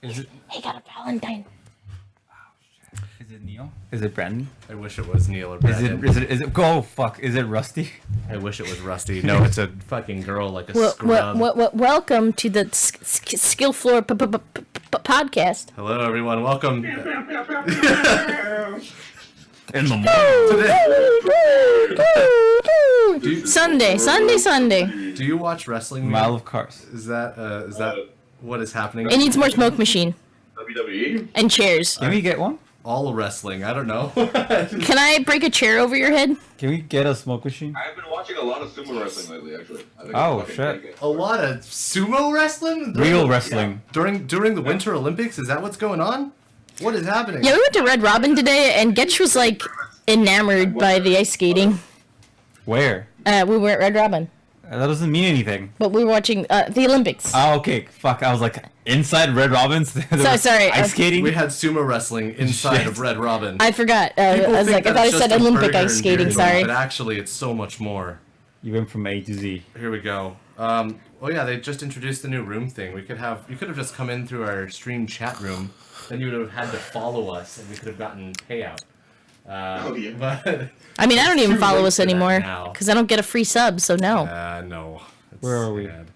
Is it? He got a Valentine. Is it Neil? Is it Brandon? I wish it was Neil or Brandon. Is it? Go fuck. Is it Rusty? I wish it was Rusty. No, it's a fucking girl like a scrub. Welcome to the Skill Floor podcast. Hello, everyone. Welcome. In the morning. Sunday. Do you watch wrestling? Mile of Cars. Is that what is happening? It needs more smoke machine. WWE? And chairs. Can we get one? All wrestling. I don't know. Can I break a chair over your head? Can we get a smoke machine? I've been watching a lot of sumo wrestling lately, actually. I think Oh, it's shit. fucking good. A lot of sumo wrestling. Real wrestling. During the Winter Olympics. Is that what's going on? What is happening? Yeah, we went to Red Robin today, and Getch was like enamored by the ice skating. Where? We were at Red Robin, That doesn't mean anything. but we were watching the Olympics. Oh, okay. Fuck. I was like, inside Red Robin's. Sorry. Ice skating. We had sumo wrestling inside Shit. of Red Robin. I forgot. I People was think like, I that's thought I just said a Olympic burger ice and skating. beer, Sorry. But actually, it's so much more. You went from A to Z. Here we go. Oh yeah, they just introduced the new room thing. You could have just come in through our stream chat room. Then you would have had to follow us, and we could have gotten payout. Oh, yeah. But I mean, I don't even Too follow late us for that anymore now. because I don't get a free sub. So no. no. It's Where are we? sad.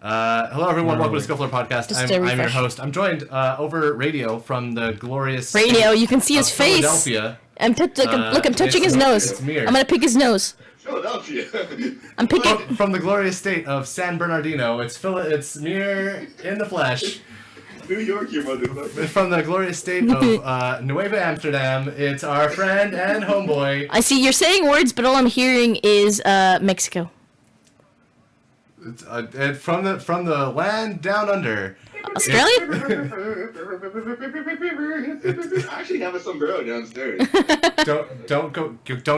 Hello everyone, welcome to Scuffler Podcast. Just I'm to your refresh. host. I'm joined over radio from the glorious Radio, you can see of his face. Philadelphia. I'm touching his nose. it's Mir. I'm gonna pick his nose. Philadelphia. I'm picking. From the glorious state of San Bernardino. It's Mir in the flesh. New York, you motherfucker. From the glorious state of Nueva Amsterdam, it's our friend and homeboy. I see you're saying words, but all I'm hearing is Mexico. It's, from the land down under. Australia? I actually have a sombrero downstairs. Don't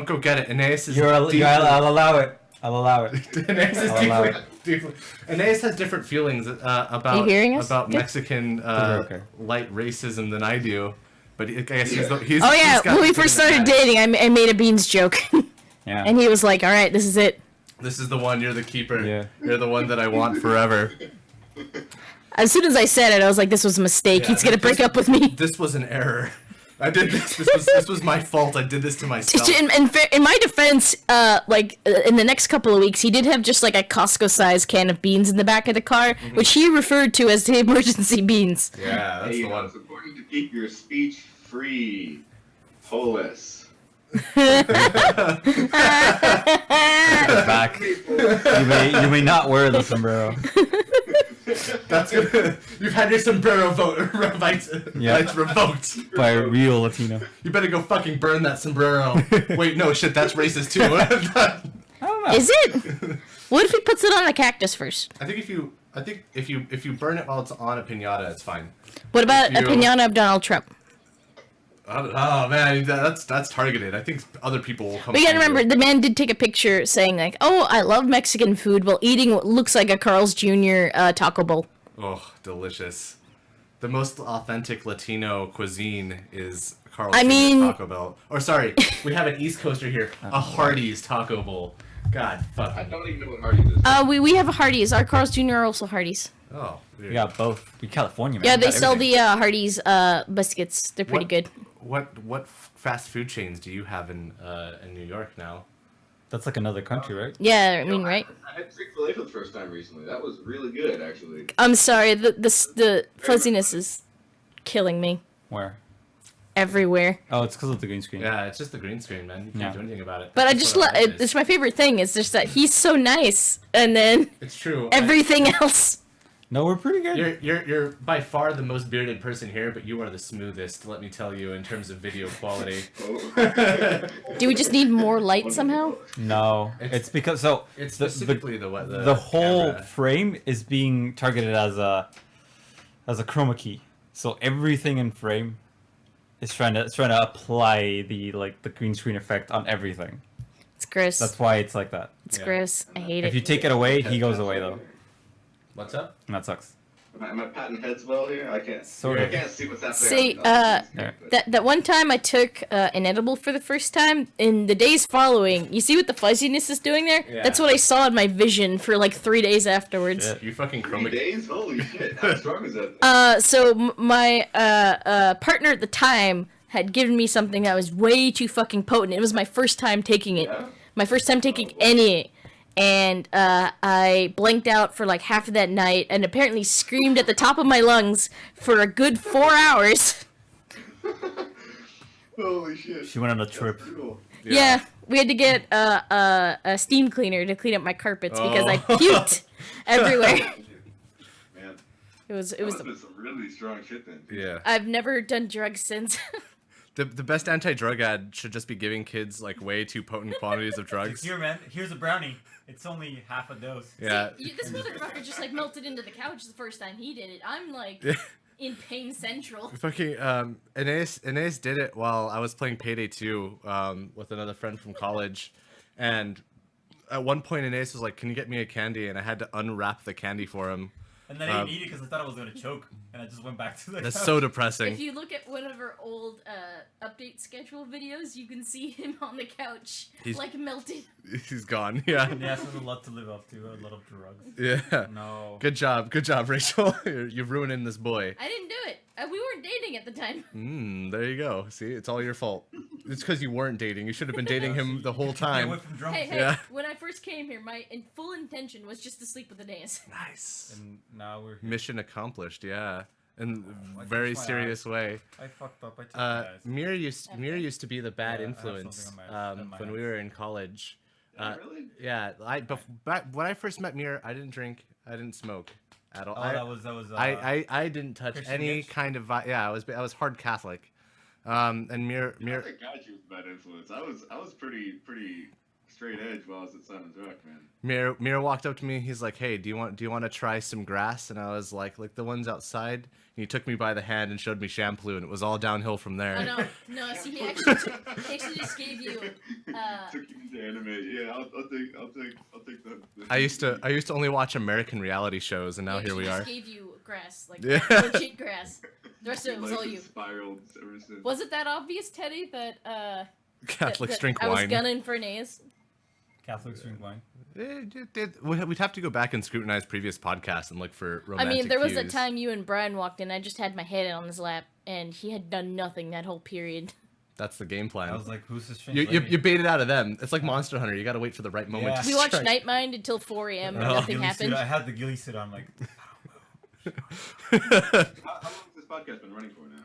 go get it. Aeneas is I'll allow it. I'll allow it. Aeneas is I'll allow deeply. Aeneas has different feelings about Are you hearing us? about Yeah. Mexican Okay. light racism than I do. But I guess he's Oh yeah, he's got when we the first started thing that dating, I made a beans joke, Yeah. and he was like, "All right, this is it." this is the one. You're the keeper. Yeah. You're the one that I want forever. As soon as I said it, I was like, "This was a mistake. Yeah, He's gonna break up with me." This was an error. I did this. This was my fault. I did this to myself. In my defense, in the next couple of weeks, he did have just like a Costco-sized can of beans in the back of the car, which he referred to as the emergency beans. Yeah, that's Hey, the one. it's important to keep your speech free. Polis. Back. You may not wear the sombrero. That's good. You've had your sombrero rights revoked. By a real Latino. You better go fucking burn that sombrero. Wait, no, shit, that's racist too. I don't know. Is it? What if he puts it on a cactus first? I think if you burn it while it's on a pinata, it's fine. What about If a you- pinata of Donald Trump? Oh man, that's targeted. I think other people will come. But you gotta for you. remember, the man did take a picture saying like, "Oh, I love Mexican food," while eating what looks like a Carl's Jr. Taco Bowl. Oh, delicious. The most authentic Latino cuisine is Carl's I Jr. mean- Taco Bell. Or sorry, we have an East Coaster here. A Hardee's Taco Bowl. God, I fuck. don't even know what Hardee's is. We have a Hardee's. Our Carl's Jr. are also Hardee's. Oh, We got both. We California, man. Yeah, We they got sell everything. the Hardee's biscuits. They're pretty What- good. What fast food chains do you have in New York now? That's like another country, right? Yeah, I mean, right? I had Chick-fil-A for the first time recently. That was really good, actually. I'm sorry, the fuzziness is killing me Where? everywhere. Oh, it's because of the green screen. Yeah, it's just the green screen, man. You can't Yeah. do anything about it. But I That's just what love life is. it's my favorite thing. Is just that he's so nice, and then It's true. everything else. No, we're pretty good. You're by far the most bearded person here, but you are the smoothest. Let me tell you, in terms of video quality. Oh. Do we just need more light somehow? No, It's- it's because so It's the specifically the whole camera. frame is being targeted as a chroma key. So everything in frame is trying to apply the green screen effect on everything. It's gross. That's why it's like that. It's Yeah. gross. I hate If it. you take it away, he goes away though, What's up? and that sucks. Am I patting heads well here? I can't. Sort I of. can't see what's happening. See, on the screen, but- that one time I took an edible for the first time, in the days following, you see what the fuzziness is doing there? Yeah. That's what I saw in my vision for like 3 days afterwards. Shit. You fucking 3 chroma. days? Holy shit! How strong is that? So my partner at the time had given me something that was way too fucking potent. It was my first time taking it. Yeah? My first time taking any. And I blanked out for like half of that night and apparently screamed at the top of my lungs for a good 4 hours. Holy shit! She went on a trip. That's cool. Yeah, we had to get a steam cleaner to clean up my carpets because I Oh. puked everywhere. Man, It was that must have been some really strong shit then. Yeah. I've never done drugs since. The best anti-drug ad should just be giving kids like way too potent quantities of drugs. Here, man. Here's a brownie. It's only half a dose. Yeah. This motherfucker just like melted into the couch the first time he did it. I'm like in pain central. Fucking Anais did it while I was playing Payday 2 with another friend from college, and at one point Anais was like, "Can you get me a candy?" And I had to unwrap the candy for him. And then I didn't eat it because I thought I was gonna choke, and I just went back to the. That's couch. so If depressing. you look at one of our old update schedule videos, you can see him on the couch, He's- like melted. He's gone. Yeah. Yeah, so there's a lot to live up to. A lot of drugs. Yeah. No. Good job, Rachel. You're ruining this boy. I didn't do it. We weren't dating at the time. There you go. See, it's all your fault. It's because you weren't dating. You should have been dating him the whole Stay away time. from drunk. Hey, Yeah. when I first came here, my full intention was just to sleep with Aeneas. Nice. And now we're here. Mission accomplished. Yeah, in I a very touched my serious way. I fucked up. I took my eyes. Mir used to be the bad Yeah, I have influence something on my when we hands. were in college. Really? Yeah, back when I first met Mir, I didn't drink, I didn't smoke at all. Oh, that was. I didn't touch Christian any bitch? kind of yeah. I was hard Catholic, and Mir I think God, you was a bad influence. I was pretty straight edge while I was at Simon's Rock, man. Mir walked up to me. He's like, "Hey, do you want to try some grass?" And I was like the ones outside. And he took me by the hand and showed me shampoo, and it was all downhill from there. Oh no, see, he actually just gave you. Took you to anime. Yeah, I'll take the I used to only watch American reality shows, and now he here we actually are. just gave you grass, like Yeah. legit grass. The rest of it was life all has you. spiraled ever since. Was it that obvious, Teddy, that Catholics that drink I was wine. gunning for Aeneas? Catholics drink wine. We'd have to go back and scrutinize previous podcasts and look for I romantic mean, there was a cues. time you and Brian walked in. I just had my head on his lap, and he had done nothing that whole period. That's the game plan. I was like, who's this strange You lady? bait it out of them. It's like Monster Hunter. You got to wait for the right moment. Yeah. To We watched strike. Nightmind until 4 a.m. and I had the nothing ghillie happened. suit- I had the ghillie suit on, like, How long has this podcast been running for now?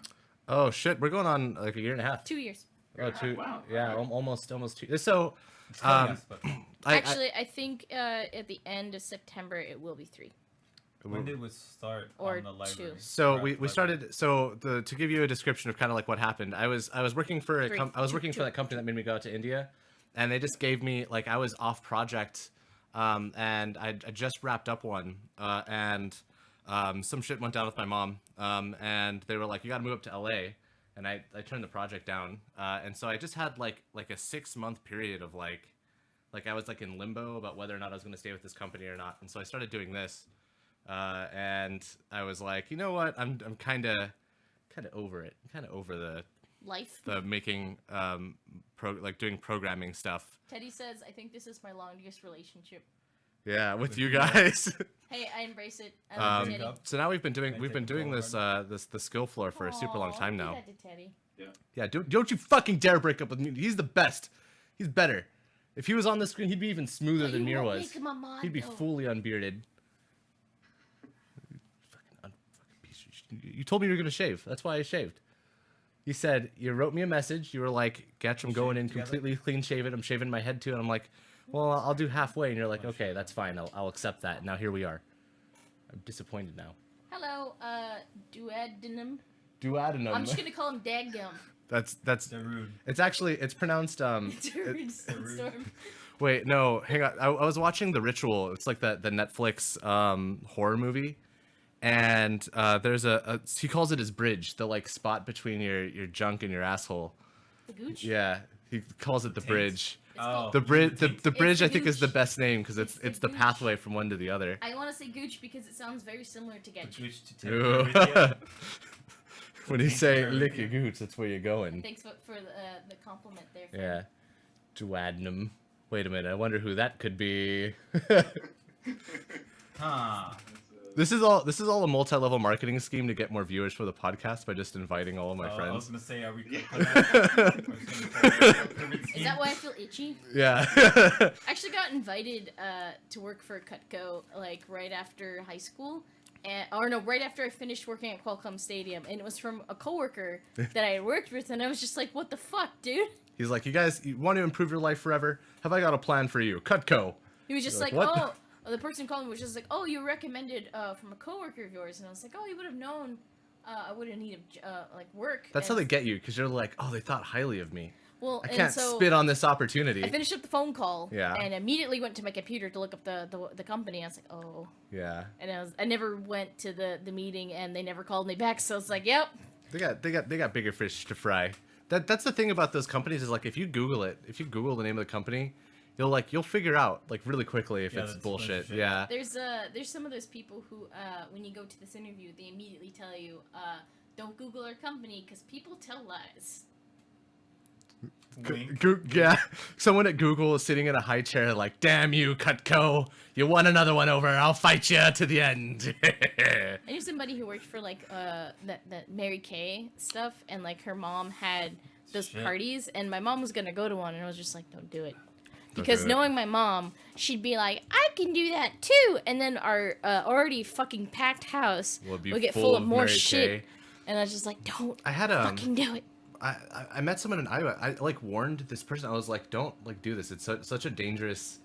Oh shit, we're going on like a year and a half. 2 years. Oh, two. Wow. Yeah, almost 2. So, it's killing us, but Actually, I think at the end of September it will be 3. when did we start Or on the library? two. So Or we library? started. So to give you a description of kind of like what happened, I was working for Three. I was working for that company that made me go out to India, and they just gave me like I was off project, and I just wrapped up one, and some shit went down with my mom, and they were like, you got to move up to LA, and I turned the project down, and so I just had like a 6-month period of like I was like in limbo about whether or not I was going to stay with this company or not, and so I started doing this. And I was like, you know what? I'm kind of over it. I'm kind of over Life. the making doing programming stuff. Teddy says, I think this is my longest relationship. Yeah, with you guys. Hey, I embrace it. I love Teddy. So now we've been doing Can I take a this call, the skill floor for a super long Aw, time do now. that to Teddy. Yeah, don't you fucking dare break up with me. He's the best. He's better. If he was on the screen, he'd be even smoother But than you Mir won't was. make him a mod, He'd be though. fully unbearded. Fucking piece of shit. You told me you were gonna shave. That's why I shaved. You said you wrote me a message. You were like, "Getch, I'm going in together? completely clean shaven. I'm shaving my head too." And I'm like, "Well, I'll do halfway." And you're like, "Okay, that's fine. I'll accept that." Now here we are. I'm disappointed now. Hello, duodenum. Duodenum. I'm just gonna call him Dadgum. That's They're rude. it's pronounced Dude, Storm. Wait, no, hang on. I was watching The Ritual. It's like the Netflix horror movie, and there's he calls it his bridge, the like spot between your junk and your asshole. The gooch? Yeah, He calls it the bridge. It's called- The bridge, the bridge, the I think, is the gooch. best name because It's it's the the gooch. pathway from one to the other. I want to say gooch because it sounds very similar to get. Ooh. When you say lick your gooch, that's where you're going. Thanks for the compliment there. Yeah. Duodenum. Wait a minute. I wonder who that could be. Huh. This is all a multi-level marketing scheme to get more viewers for the podcast by just inviting all of my I was friends. gonna say, are we? Is that why I feel itchy? Yeah. I actually got invited to work for Cutco like right after high school, right after I finished working at Qualcomm Stadium, and it was from a coworker that I had worked with, and I was just like, "What the fuck, dude?" He's like, "You guys, you want to improve your life forever? Have I got a plan for you? Cutco." He was just You're like, like, "What?" "Oh," the person calling me was just like, "Oh, you were recommended from a coworker of yours," and I was like, "Oh, you would have known I wouldn't need like work." That's how And- they get you, because you're like, "Oh, they thought highly of me. Well, I and can't so spit on this opportunity." I finished up the phone call, Yeah. and immediately went to my computer to look up the company. I was like, "Oh." Yeah. And I never went to the meeting, and they never called me back. So it's like, yep. They got bigger fish to fry. That's the thing about those companies is like if you Google the name of the company, you'll figure out like really quickly if Yeah, it's that's bullshit. bullshit. Yeah. There's some of those people who when you go to this interview, they immediately tell you, don't Google our company because people tell lies. Wink. Yeah. Someone at Google is sitting in a high chair like, "Damn you, Cutco! You won another one over. I'll fight you to the end." I knew somebody who worked for like that Mary Kay stuff, and like her mom had those Shit. parties, and my mom was gonna go to one, and I was just like, don't do it. Don't Because do it. knowing my mom, she'd be like, I can do that too, and then our already fucking packed house Will be would get full full of of more Mary shit, Kay. and I was just like, don't I had fucking do it. I met someone in Iowa. I like warned this person. I was like, "Don't like do this. It's such a dangerous.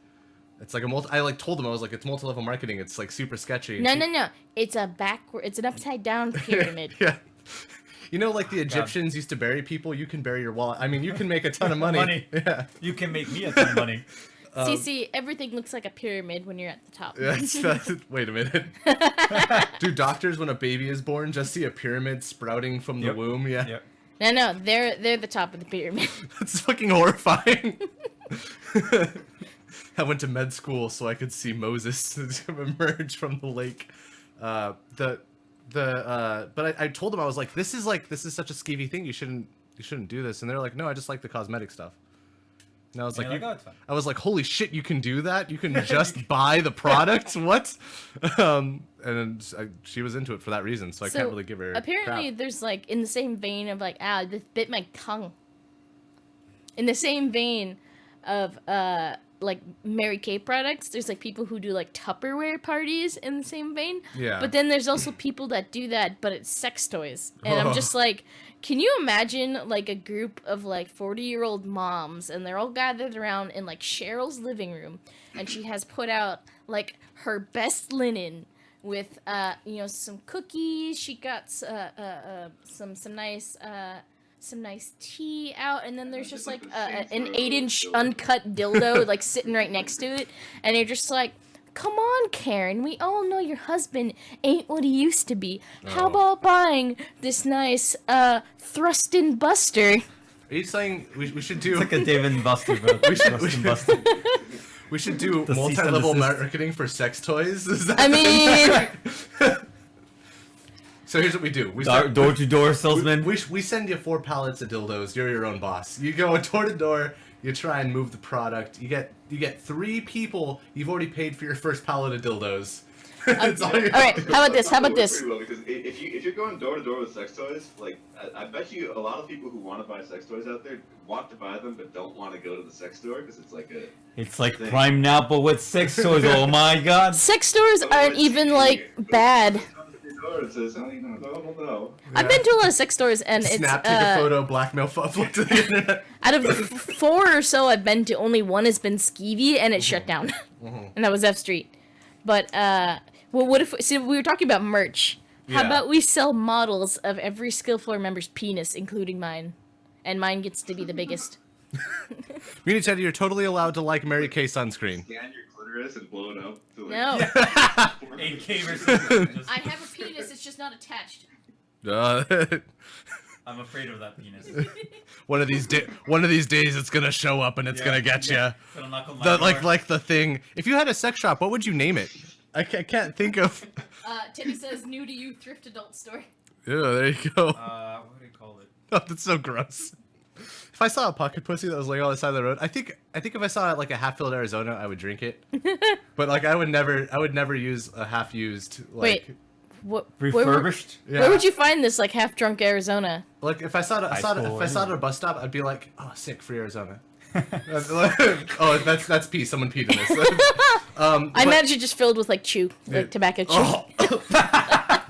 It's like a multi." I like told them I was like, "It's multi-level marketing. It's like super sketchy." And No, she- no, no. It's it's an upside down pyramid. Yeah. You know, like the Egyptians used to bury people. You can bury your wallet. I mean, you can make a ton of money. Money. Yeah. You can make me a ton of money. See, everything looks like a pyramid when you're at the top. Wait a minute. Do doctors, when a baby is born, just see a pyramid sprouting from the Yep. womb? Yeah. Yep. No, they're the top of the pyramid. That's fucking horrifying. I went to med school so I could see Moses emerge from the lake. But I told them, I was like, this is such a skeevy thing. You shouldn't do this. And they're like, no, I just like the cosmetic stuff. And I was like, And you're like, "Oh, it's fine." I was like, holy shit, you can do that? You can just buy the product? What? And then she was into it for that reason, so I can't really give her apparently crap. there's like in the same vein of like this bit my tongue. In the same vein of like Mary Kay products, there's like people who do like Tupperware parties in the same vein. Yeah. But then there's also people that do that, but it's sex toys, and I'm just like, can you imagine like a group of like 40-year-old moms, and they're all gathered around in like Cheryl's living room, and she has put out like her best linen with some cookies. She got some nice tea out, and then there's just like an 8-inch uncut dildo like sitting right next to it, and you're just like, come on, Karen, we all know your husband ain't what he used to be. How about buying this nice thrust-in buster? Are you saying we should do... It's like a Dave and Buster, bro. We should- Rust and Buster. We should do The cease and multi-level desist. marketing for sex toys. Is that I mean, so here's what we do. Door-to-door salesman. We send you 4 pallets of dildos. You're your own boss. You go door to door. You try and move the product. You get 3 people. You've already paid for your first pallet of dildos. It's all you all right, have to- how about this? How Probably about work this? pretty well, because if you're going door to door with sex toys, like I bet you a lot of people who want to buy sex toys out there want to buy them but don't want to go to the sex store because it's like a. It's like Thing. Prime now, but with sex toys. Oh my god. Sex stores aren't even like bad. It says, oh, you know, no. I've been to a lot of sex stores, and it's Snap, take a photo, blackmail, upload to the internet. out of the 4 or so I've been to, only one has been skeevy, and it shut down, and that was F Street. But well, what if? See, we were talking about merch. How Yeah. about we sell models of every skill floor member's penis, including mine, and mine gets to be the biggest. Meanie Teddy, you're totally allowed to like Mary Kay sunscreen. Scan your clitoris and blow it up. To, like, No, 8K versus. I have a penis. It's just not attached. I'm afraid of that penis. One of these days, it's gonna show up and it's gonna get you. It's gonna knock on my door. Like the thing. If you had a sex shop, what would you name it? I can't think of. Timmy says new to you thrift adult store. Yeah, there you go. What do you call it? Oh, that's so gross. If I saw a pocket pussy that was laying on the side of the road, I think if I saw it like a half-filled Arizona, I would drink it. But like I would never use a half-used. Like, Wait, what? Refurbished? Yeah. Where would you find this like half-drunk Arizona? Like if I saw it at a bus stop, I'd be like, oh, sick, free Arizona. Oh, that's pee. Someone peed in this. I imagine just filled with like chew, like tobacco chew. Oh.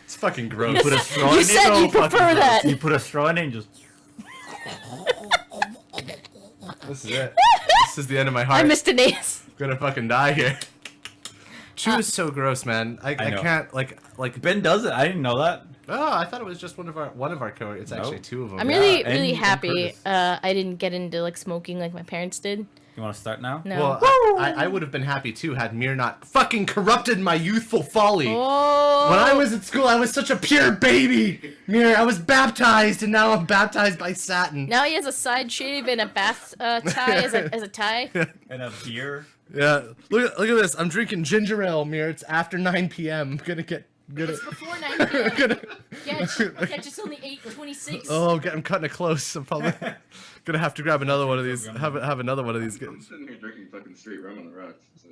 It's fucking gross. You put a straw You in said it. you prefer that. You put a straw in it and just. This is it. This is the end of my I heart. missed an ace. I'm gonna fucking die here. Chew is so gross, man. I know. can't like. Ben does it. I didn't know that. Oh, I thought it was just one of our coworkers. It's actually Nope. two of them. I'm really, and- really and happy. Curtis. I didn't get into like smoking like my parents did. You want to start now? No. Well, I would have been happy too had Mir not fucking corrupted my youthful folly. Oh. When I was at school, I was such a pure baby. Mir, I was baptized, and now I'm baptized by Satin. Now he has a side shave and a bath tie as a tie. And a beer. Yeah, look at this. I'm drinking ginger ale, Mir. It's after 9 p.m. I'm gonna get. It's before 9 p.m. Gonna, Catch it's only 8:26. oh, I'm cutting it close. I'm probably gonna have to grab another one of these. Have another one of these. I'm sitting here drinking fucking straight rum on the rocks. So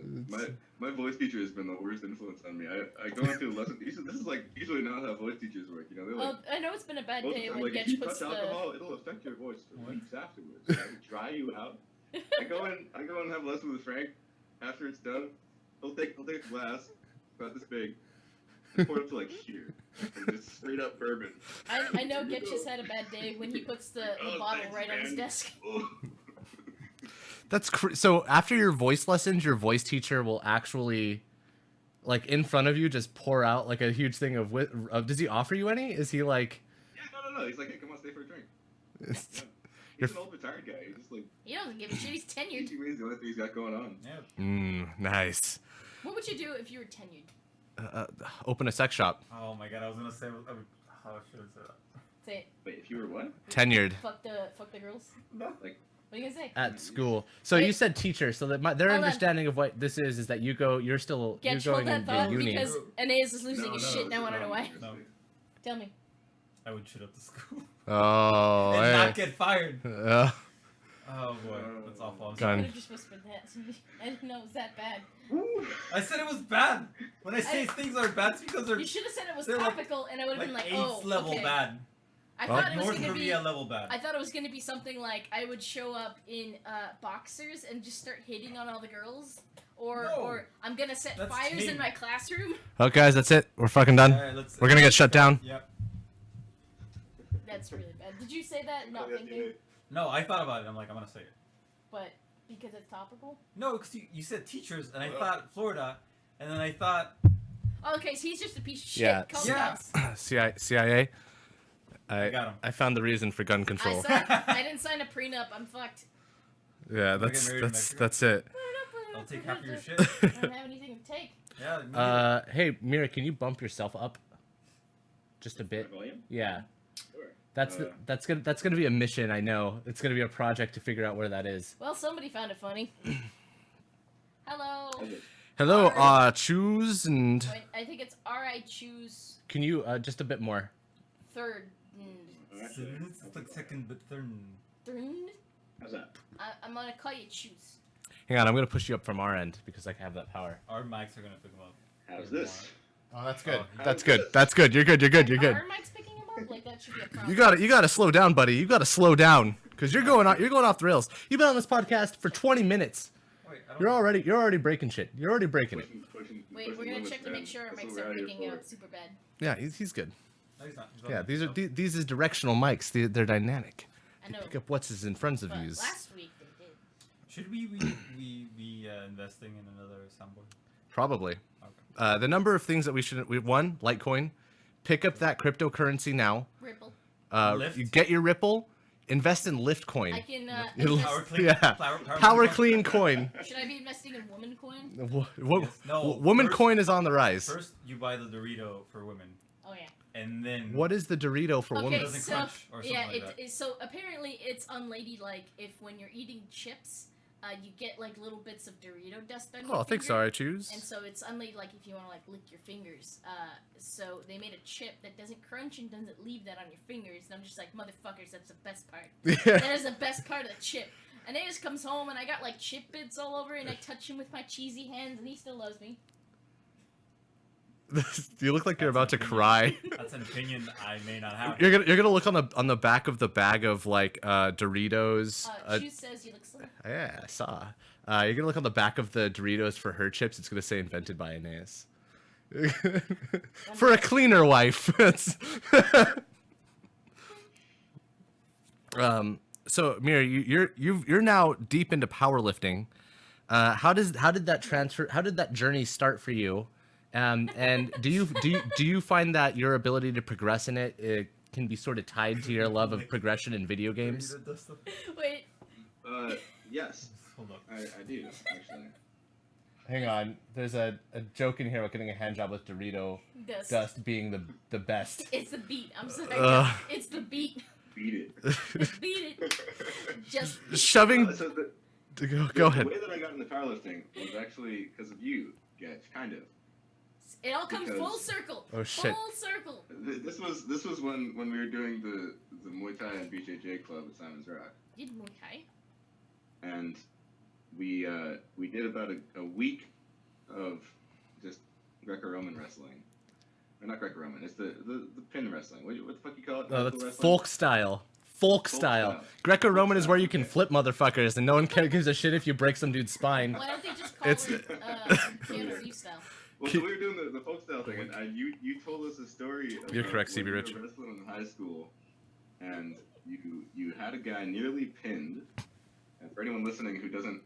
my voice teacher has been the worst influence on me. I go into a lesson. This is like usually not how voice teachers work. You know, they're like. Well, I know it's been a bad Most day of the when time, like, if you Getch puts touch the. alcohol, it'll affect your voice for weeks afterwards. It'll dry you out. I go and have a lesson with Frank. After it's done, he'll take a glass about this big, and pour it up to like here, and just straight up bourbon. I know Getch has had a bad day when he puts the bottle thanks, right on his man. desk. That's so. After your voice lessons, your voice teacher will actually, like in front of you, just pour out like a huge thing of. Does he offer you any? Is he like? Yeah, no. He's like, hey, come on, stay for a drink. Yeah. He's an old retired guy. He's just like. He doesn't give a shit. He's tenured. He's the only thing he's got going on. Yeah. Nice. What would you do if you were tenured? Open a sex shop. Oh my god, I was gonna say. How should I say that? Say it. Wait, if you were what? Tenured Fuck the girls. Like, What are you gonna say? at school. So Wait. you said teacher. So that their Hold on. understanding of what this is that you're still Getch, you're hold going that thought in uni. because Aeneas is losing no, his no, shit. Now I it's don't know why. No. Tell me. I would shoot up the school. Oh. And hey. not get fired. Uh, Oh boy, that's awful. I'm I sorry. Gun. could have just whispered that. I didn't know it was that bad. I said it was bad. When I say things are bad, it's because they're You should have said it was They're like- topical, and I would have been like, AIDS oh, level okay. bad. I Well, thought it was North gonna be. Korea level bad. I thought it was gonna be something like I would show up in boxers and just start hitting on all the girls, or No. or I'm gonna set That's fires in tame. my classroom. oh, guys, that's it. We're fucking done. Alright, let's- We're gonna get shut down. Yep. That's really bad. Did you say that? Not Oh, yes, thinking, you did. No, I thought about it. I'm like, I'm gonna say it. but because it's topical. No, because you said teachers, and I thought Florida, and then I thought Oh, okay, so he's just a piece of shit. Yeah. Call Yeah. cops. CIA. I got him. I found the reason for gun control. I didn't sign a prenup. I'm fucked. Yeah, Wanna get married in Mexico? that's it. I'll take half of your shit. I don't have anything to take. Yeah. me neither. Hey, Mira, can you bump yourself up just a bit? Volume? Yeah. Sure. That's gonna be a mission. I know it's gonna be a project to figure out where that is. Well, somebody found it funny. Hello. Hello, Alright. choose and Wait, I think it's I choose can you just a bit more? third. It's like second, but third. Third. How's that? I'm gonna call you choose. Hang on, I'm gonna push you up from our end because I have that power. Our mics are gonna pick them up. How's this? Oh, that's good. That's good. That's good. You're good. You're good. You're good. Are mics picking him up? Like that should be a problem. You gotta slow down, buddy. You gotta slow down because you're going off the rails. You've been on this podcast for 20 minutes. Wait, I don't You're already breaking shit. You're already breaking it. Wait, we're gonna check to make sure our mics aren't picking up super bad. Yeah, he's good. No, he's not. He's Yeah, not. these is directional mics. They're dynamic. I know. Pick up what's is in front of But you. last week they did. Should we be investing in another soundboard? Probably. Okay. The number of things that we should one Litecoin, pick up that cryptocurrency now. Ripple. Lift? You get your Ripple, invest in Lift I coin. can. Power clean. Yeah. Power clean coin. Should I be investing in woman coin? Yes. No, Woman first- coin is on the rise. First, you buy the Dorito for women, Oh yeah. and then What is the Dorito for Okay, women? doesn't so crunch or something yeah, like that. so apparently it's unladylike if when you're eating chips, you get like little bits of Dorito dust on your Oh, thanks, finger. sorry, choose. And so it's unladylike if you want to like lick your fingers. So they made a chip that doesn't crunch and doesn't leave that on your fingers. And I'm just like, motherfuckers, that's the best part. That is the best part of the chip. And he just comes home and I got like chip bits all over and I touch him with my cheesy hands and he still loves me. You look like you're about to cry. That's an opinion I may not have. You're gonna look on the back of the bag of like Doritos. She says you look slim. Yeah, I saw. You're gonna look on the back of the Doritos for her chips. It's gonna say invented by Aeneas. For a cleaner wife. So Mira, you're now deep into powerlifting. How did that journey start for you? And do you find that your ability to progress in it can be sort of tied to your love of progression in video games? Wait. Yes. Hold up. I do, actually. Hang on, there's a joke in here about getting a hand job with Dorito dust being the best. It's the beat. I'm sorry. It's the beat. Beat it. Beat it. Just Shoving. So Go ahead. The way that I got into powerlifting was actually because of you, Getch, kind of. it all comes Because- full circle. Oh, shit. Full circle. This was when we were doing the Muay Thai and BJJ club at Simon's Rock, Did Muay Thai? and we did about a week of just Greco-Roman wrestling. Or not Greco-Roman. It's the pin wrestling. What the fuck you call it? No, Local that's wrestling? folk style. Folk style. style. Greco-Roman is where you Okay. can flip motherfuckers, and no one gives a shit if you break some dude's spine. Why don't they just call It's- it Keanu Reeves style? Well, so we were doing the folk style thing, and you told us a story. You're about correct, when CB you were Rich. Wrestling in high school, and you had a guy nearly pinned. And for anyone listening who doesn't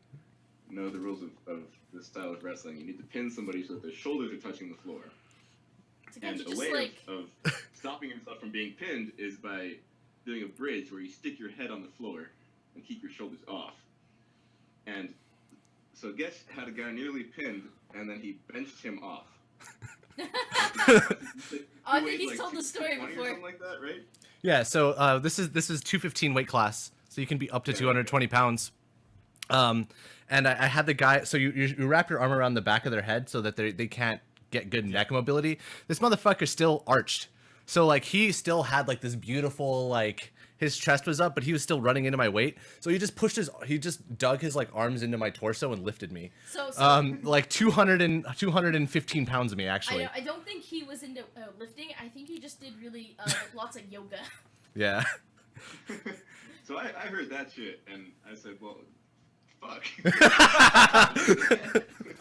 know the rules of this style of wrestling, you need to pin somebody so that their shoulders are touching the floor. So can't And you a just way like of stopping yourself from being pinned is by doing a bridge where you stick your head on the floor and keep your shoulders off. And so Getch had a guy nearly pinned, and then he benched him off. I think he's told the story 220 or before. something like that, right? Yeah, so this is 215 weight class, so you can be up to 220 pounds. And I had the guy, so you wrap your arm around the back of their head so that they can't get good neck mobility. This motherfucker still arched, so like he still had like this beautiful like his chest was up, but he was still running into my weight. So he just dug his like arms into my torso and lifted me. So Like 215 pounds of me actually. I don't think he was into lifting. I think he just did really lots of yoga. Yeah. So I heard that shit, and I said, well, fuck. I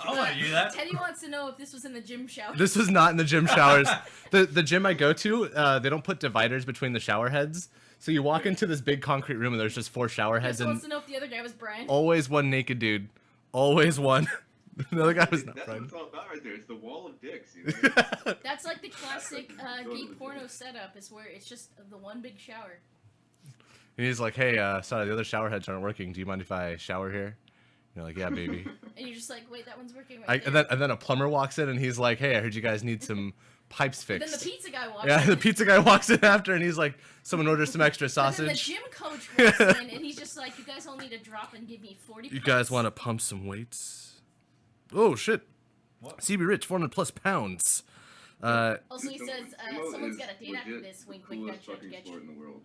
want to do that. Teddy wants to know if this was in the gym shower. This was not in the gym showers. The gym I go to, they don't put dividers between the shower heads. So you walk into this big concrete room and there's just 4 shower He heads just wants and to know if the other guy was Brian. always one naked dude. Always one. The other guy was not That's Brian. what it's all about right there. It's the wall of dicks. You know? That's like the classic gay Totally. porno setup, is where it's just the one big shower. And he's like, hey, sorry, the other shower heads aren't working. Do you mind if I shower here? You're like, yeah, baby. And you're just like, wait, that one's working right And then a plumber walks in and he's like, hey, I heard you guys need some pipes Then the fixed. pizza guy walks Yeah, in. the pizza guy walks in after and he's like, someone orders some extra And then the sausage. gym coach walks in and he's just like, you guys all need to drop and give me 40 You guys want to pump some weights? Oh, shit. What? CB Rich, 400 plus pounds. Also, he Sumo- says, sumo someone's is got a date after legit this. Wink, the wink, coolest gotcha, fucking gotcha. sport in the world.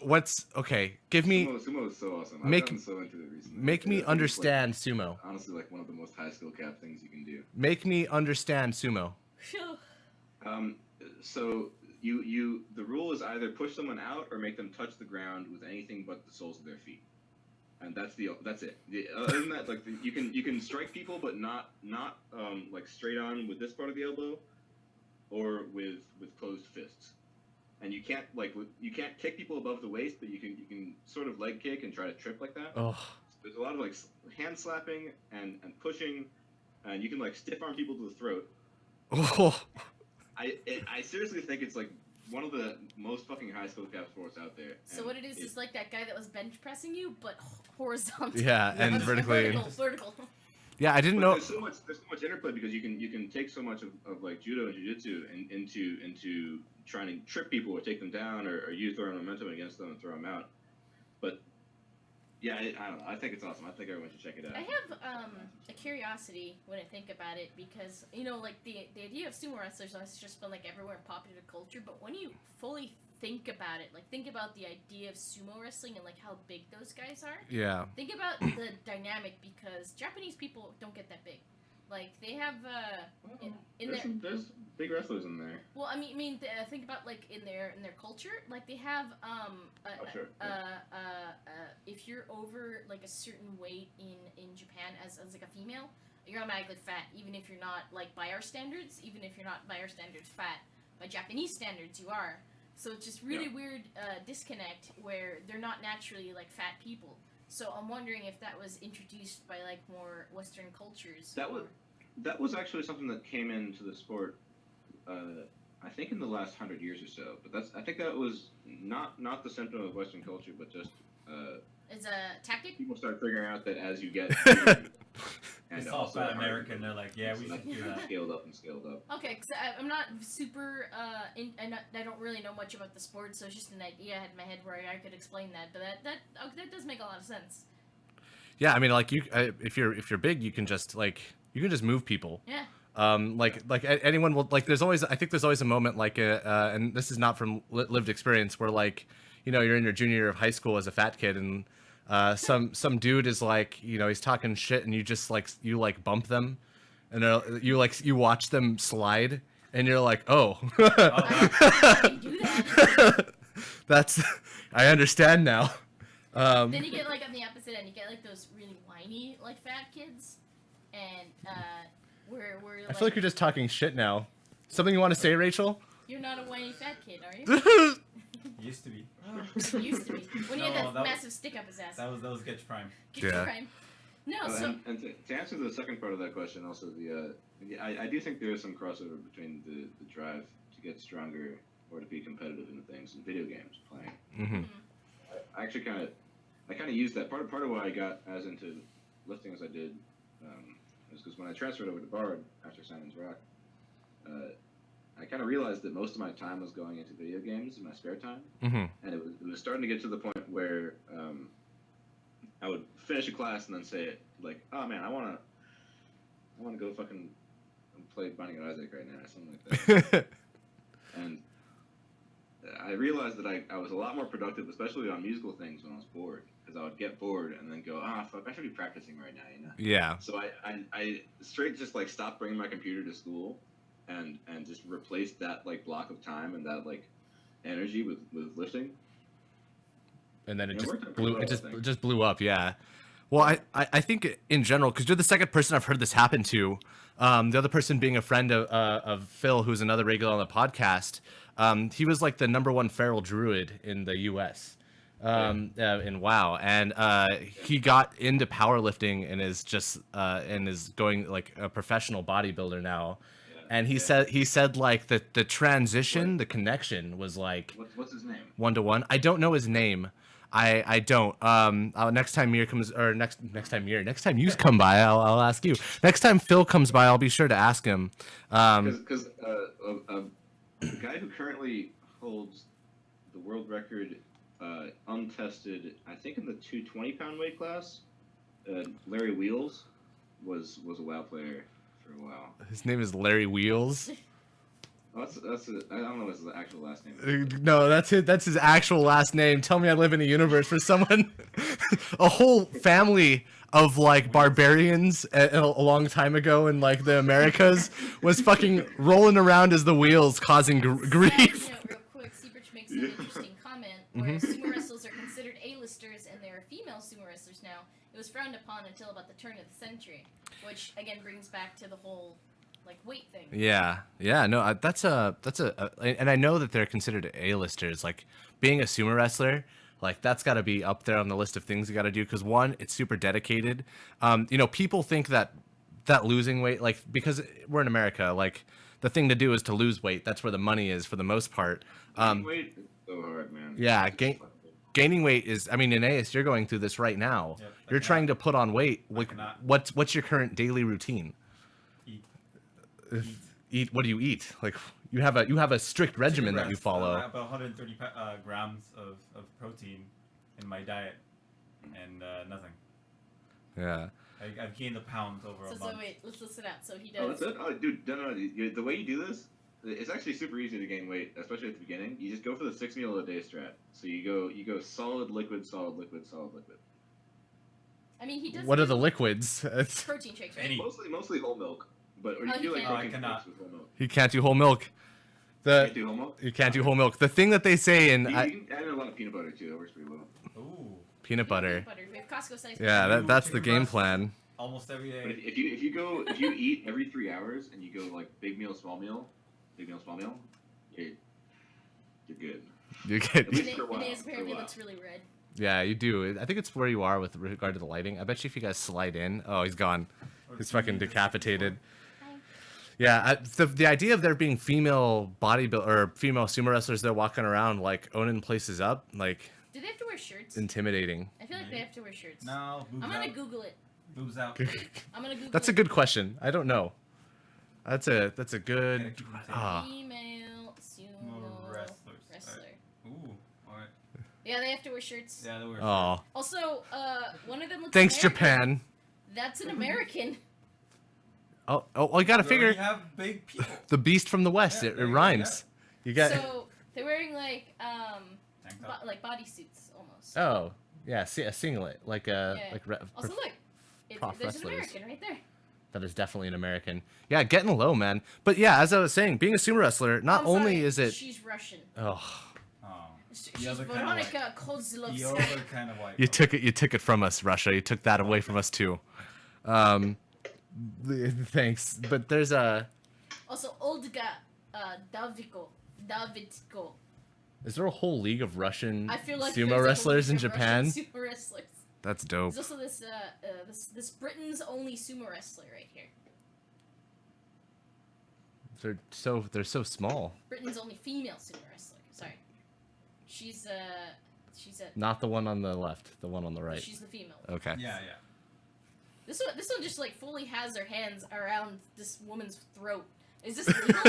What's, okay, give me, Sumo is so awesome. make- I've gotten so into it recently. make I me think it's, understand sumo. Like, honestly, like one of the most high skill cap things you can do. Make me understand sumo. Phew. So the rule is either push someone out or make them touch the ground with anything but the soles of their feet, and that's it. Other than that, like you can strike people, but not like straight on with this part of the elbow, or with closed fists. And you can't kick people above the waist, but you can sort of leg kick and try to trip like that. Oh, There's a lot of like hand slapping and pushing, and you can like stiff arm people to the throat. oh. I seriously think it's like one of the most fucking high skill cap sports out there. So and what it is like that guy that was bench pressing you, but horizontal. Yeah, and vertically. Vertical. Yeah, I didn't But know. there's so much interplay because you can take so much of like judo and jiu-jitsu and into trying to trip people or take them down or use their own momentum against them and throw them out. But yeah, I don't know. I think it's awesome. I think everyone should check it out. I have a curiosity when I think about it because like the idea of sumo wrestlers has just been like everywhere in popular culture, but when you fully think about it, like think about the idea of sumo wrestling and like how big those guys are. Yeah. Think about the dynamic because Japanese people don't get that big. Like they have There's big wrestlers in there. well, I mean, think about like in their culture, like they have Sure. if you're over like a certain weight in Japan as like a female, you're automatically fat, even if you're not like by our standards, even if you're not by our standards fat, by Japanese standards you are. So it's just really weird disconnect where they're not naturally like fat people. So I'm wondering if that was introduced by like more Western cultures. That was actually something that came into the sport, I think in the last 100 years or so. But I think that was not the symptom of Western culture, but just It's a tactic. people start figuring out that as you get It's all fat American. They're like, yeah, we should do that. Scaled up and scaled up. Okay, because I'm not super, I don't really know much about the sport, so it's just an idea I had in my head where I could explain that. But that does make a lot of sense. Yeah, I mean, like if you're big, you can just move people. Yeah. Anyone will like. I think there's always a moment like and this is not from lived experience where like, you're in your junior year of high school as a fat kid and some dude is like, he's talking shit and you just you bump them and you watch them slide and you're like, oh, I can do that. I understand now. Then you get like on the opposite end, you get like those really whiny like fat kids, and we're I feel like you're just talking shit now. Something you want to say, Rachel? You're not a whiny fat kid, are you? Used to be. Used to be. When you had that massive stick up his ass. That was Getch Prime. Yeah. Prime. No, so And to answer the second part of that question, also I do think there is some crossover between the drive to get stronger or to be competitive in things in video games playing. Mm-hmm. I actually kind of used that part of why I got as into lifting as I did is because when I transferred over to Bard after Simon's Rock, I kind of realized that most of my time was going into video games in my spare time, Mm-hmm. and it was starting to get to the point where I would finish a class and then say like, oh man, I want to go fucking play Binding of Isaac right now or something like that. And I realized that I was a lot more productive, especially on musical things, when I was bored, because I would get bored and then go, fuck, I should be practicing right now, Yeah. So I straight just like stopped bringing my computer to school, and just replaced that like block of time and that like energy with lifting. And then it It just worked out blew. pretty It well, I just think. blew up. Yeah. Well, I think in general, because you're the second person I've heard this happen to. The other person being a friend of Phil, who's another regular on the podcast. He was like the #1 feral druid in the U.S. In WoW, and he got into powerlifting and is going like a professional bodybuilder now. And he said like the transition, the connection was like What's his name? 1-to-1. I don't know his name. I don't. Next time you come by, I'll ask you. Next time Phil comes by, I'll be sure to ask him. Because a guy who currently holds the world record, untested, I think in the 220-pound weight class, Larry Wheels was a WoW player for a while. His name is Larry Wheels. I don't know what's his actual last name. No, that's it. That's his actual last name. Tell me I live in a universe where someone, a whole family of like barbarians a long time ago in like the Americas was fucking rolling around as the Wheels, causing grief. Real quick, Seabridge makes an interesting comment where sumo wrestlers are considered A-listers and there are female sumo wrestlers now. It was frowned upon until about the turn of the century, which again brings back to the whole like weight thing. Yeah, no, that's and I know that they're considered A-listers. Like being a sumo wrestler, like that's got to be up there on the list of things you got to do. Because one, it's super dedicated. People think that losing weight, like because we're in America, like the thing to do is to lose weight. That's where the money is for the most part. Weight is so hard, man. Yeah, It's gain. fucking gaining weight is. I mean, Aeneas, you're going through this right now. Yep, I You're cannot- trying to put on weight. I Like, cannot. what's your current daily routine? Eat. Eat. What do you eat? Like, you have a strict regimen that you Breast, follow. about 130 grams of protein in my diet, and nothing. Yeah. I've gained a pound over a So month. wait, let's listen out. So he Oh, does. that's it? Oh, dude, no, the way you do this, it's actually super easy to gain weight, especially at the beginning. You just go for the 6 meal a day strat. So you go solid, liquid, solid, liquid, solid, liquid. I mean, he does. What are do the liquids? It's- protein shakes? Right? Any- Mostly whole milk, but or you Oh, can he do like can't. protein I cannot. shakes with whole milk. you can't do whole milk. You The can't do whole milk. you can't do whole milk. The thing that they say in You can add in a lot of peanut butter too. That works pretty well. Ooh, peanut butter. We have Costco size. Yeah, You that's the chicken game breast. plan. almost every But day. if you eat every 3 hours and you go like big meal, small meal, you're good. You get. At least for a while, Inez for a apparently while. looks really red. Yeah, you do. I think it's where you are with regard to the lighting. I bet you if you guys slide in, oh, he's gone. Or He's TV fucking just decapitated. Hi. Yeah, the idea of there being female bodybuilder or female sumo wrestlers there walking around like owning places up, like Do they have to wear shirts? intimidating. I feel like they Maybe. have to wear shirts. No, boobs I'm gonna out. Google it. Boobs out. I'm gonna Google That's a it. good question. I don't know. That's a Gotta good. keep them safe. Ah, Female sumo Wrestlers. wrestler. Ooh, alright. Yeah, they have to wear shirts. Yeah, they were. oh. Also, one of them looks Thanks, American. Japan. That's an American. Oh, you gotta We figure already have big people. the beast from the west. Yeah, it there you go, rhymes. You got. So they're wearing like Tank top. like bodysuits almost. Oh, yeah. See a singlet like Yeah. Also, prof- look, prof there's an wrestlers. American right there. that is definitely an American. Yeah, getting low, man. But yeah, as I was saying, being a sumo wrestler, not I'm only sorry, is it. she's Russian. Oh, Oh. She's other kind of Veronica The Kozlovska. other kind of white. you took it. You took it from us, Russia. You took that away from us too. Thanks. But there's a. Also, Olga Davidko. Is there a whole league of Russian I feel like sumo there's a wrestlers in league of Japan? Russian Sumo wrestlers. That's dope. There's also this Britain's only sumo wrestler right here. They're so small. Britain's only female sumo wrestler. Sorry, she's a Not the one on the left. The one on the right. she's the female. Okay. Yeah, yeah. This one just like fully has her hands around this woman's throat. Is this legal?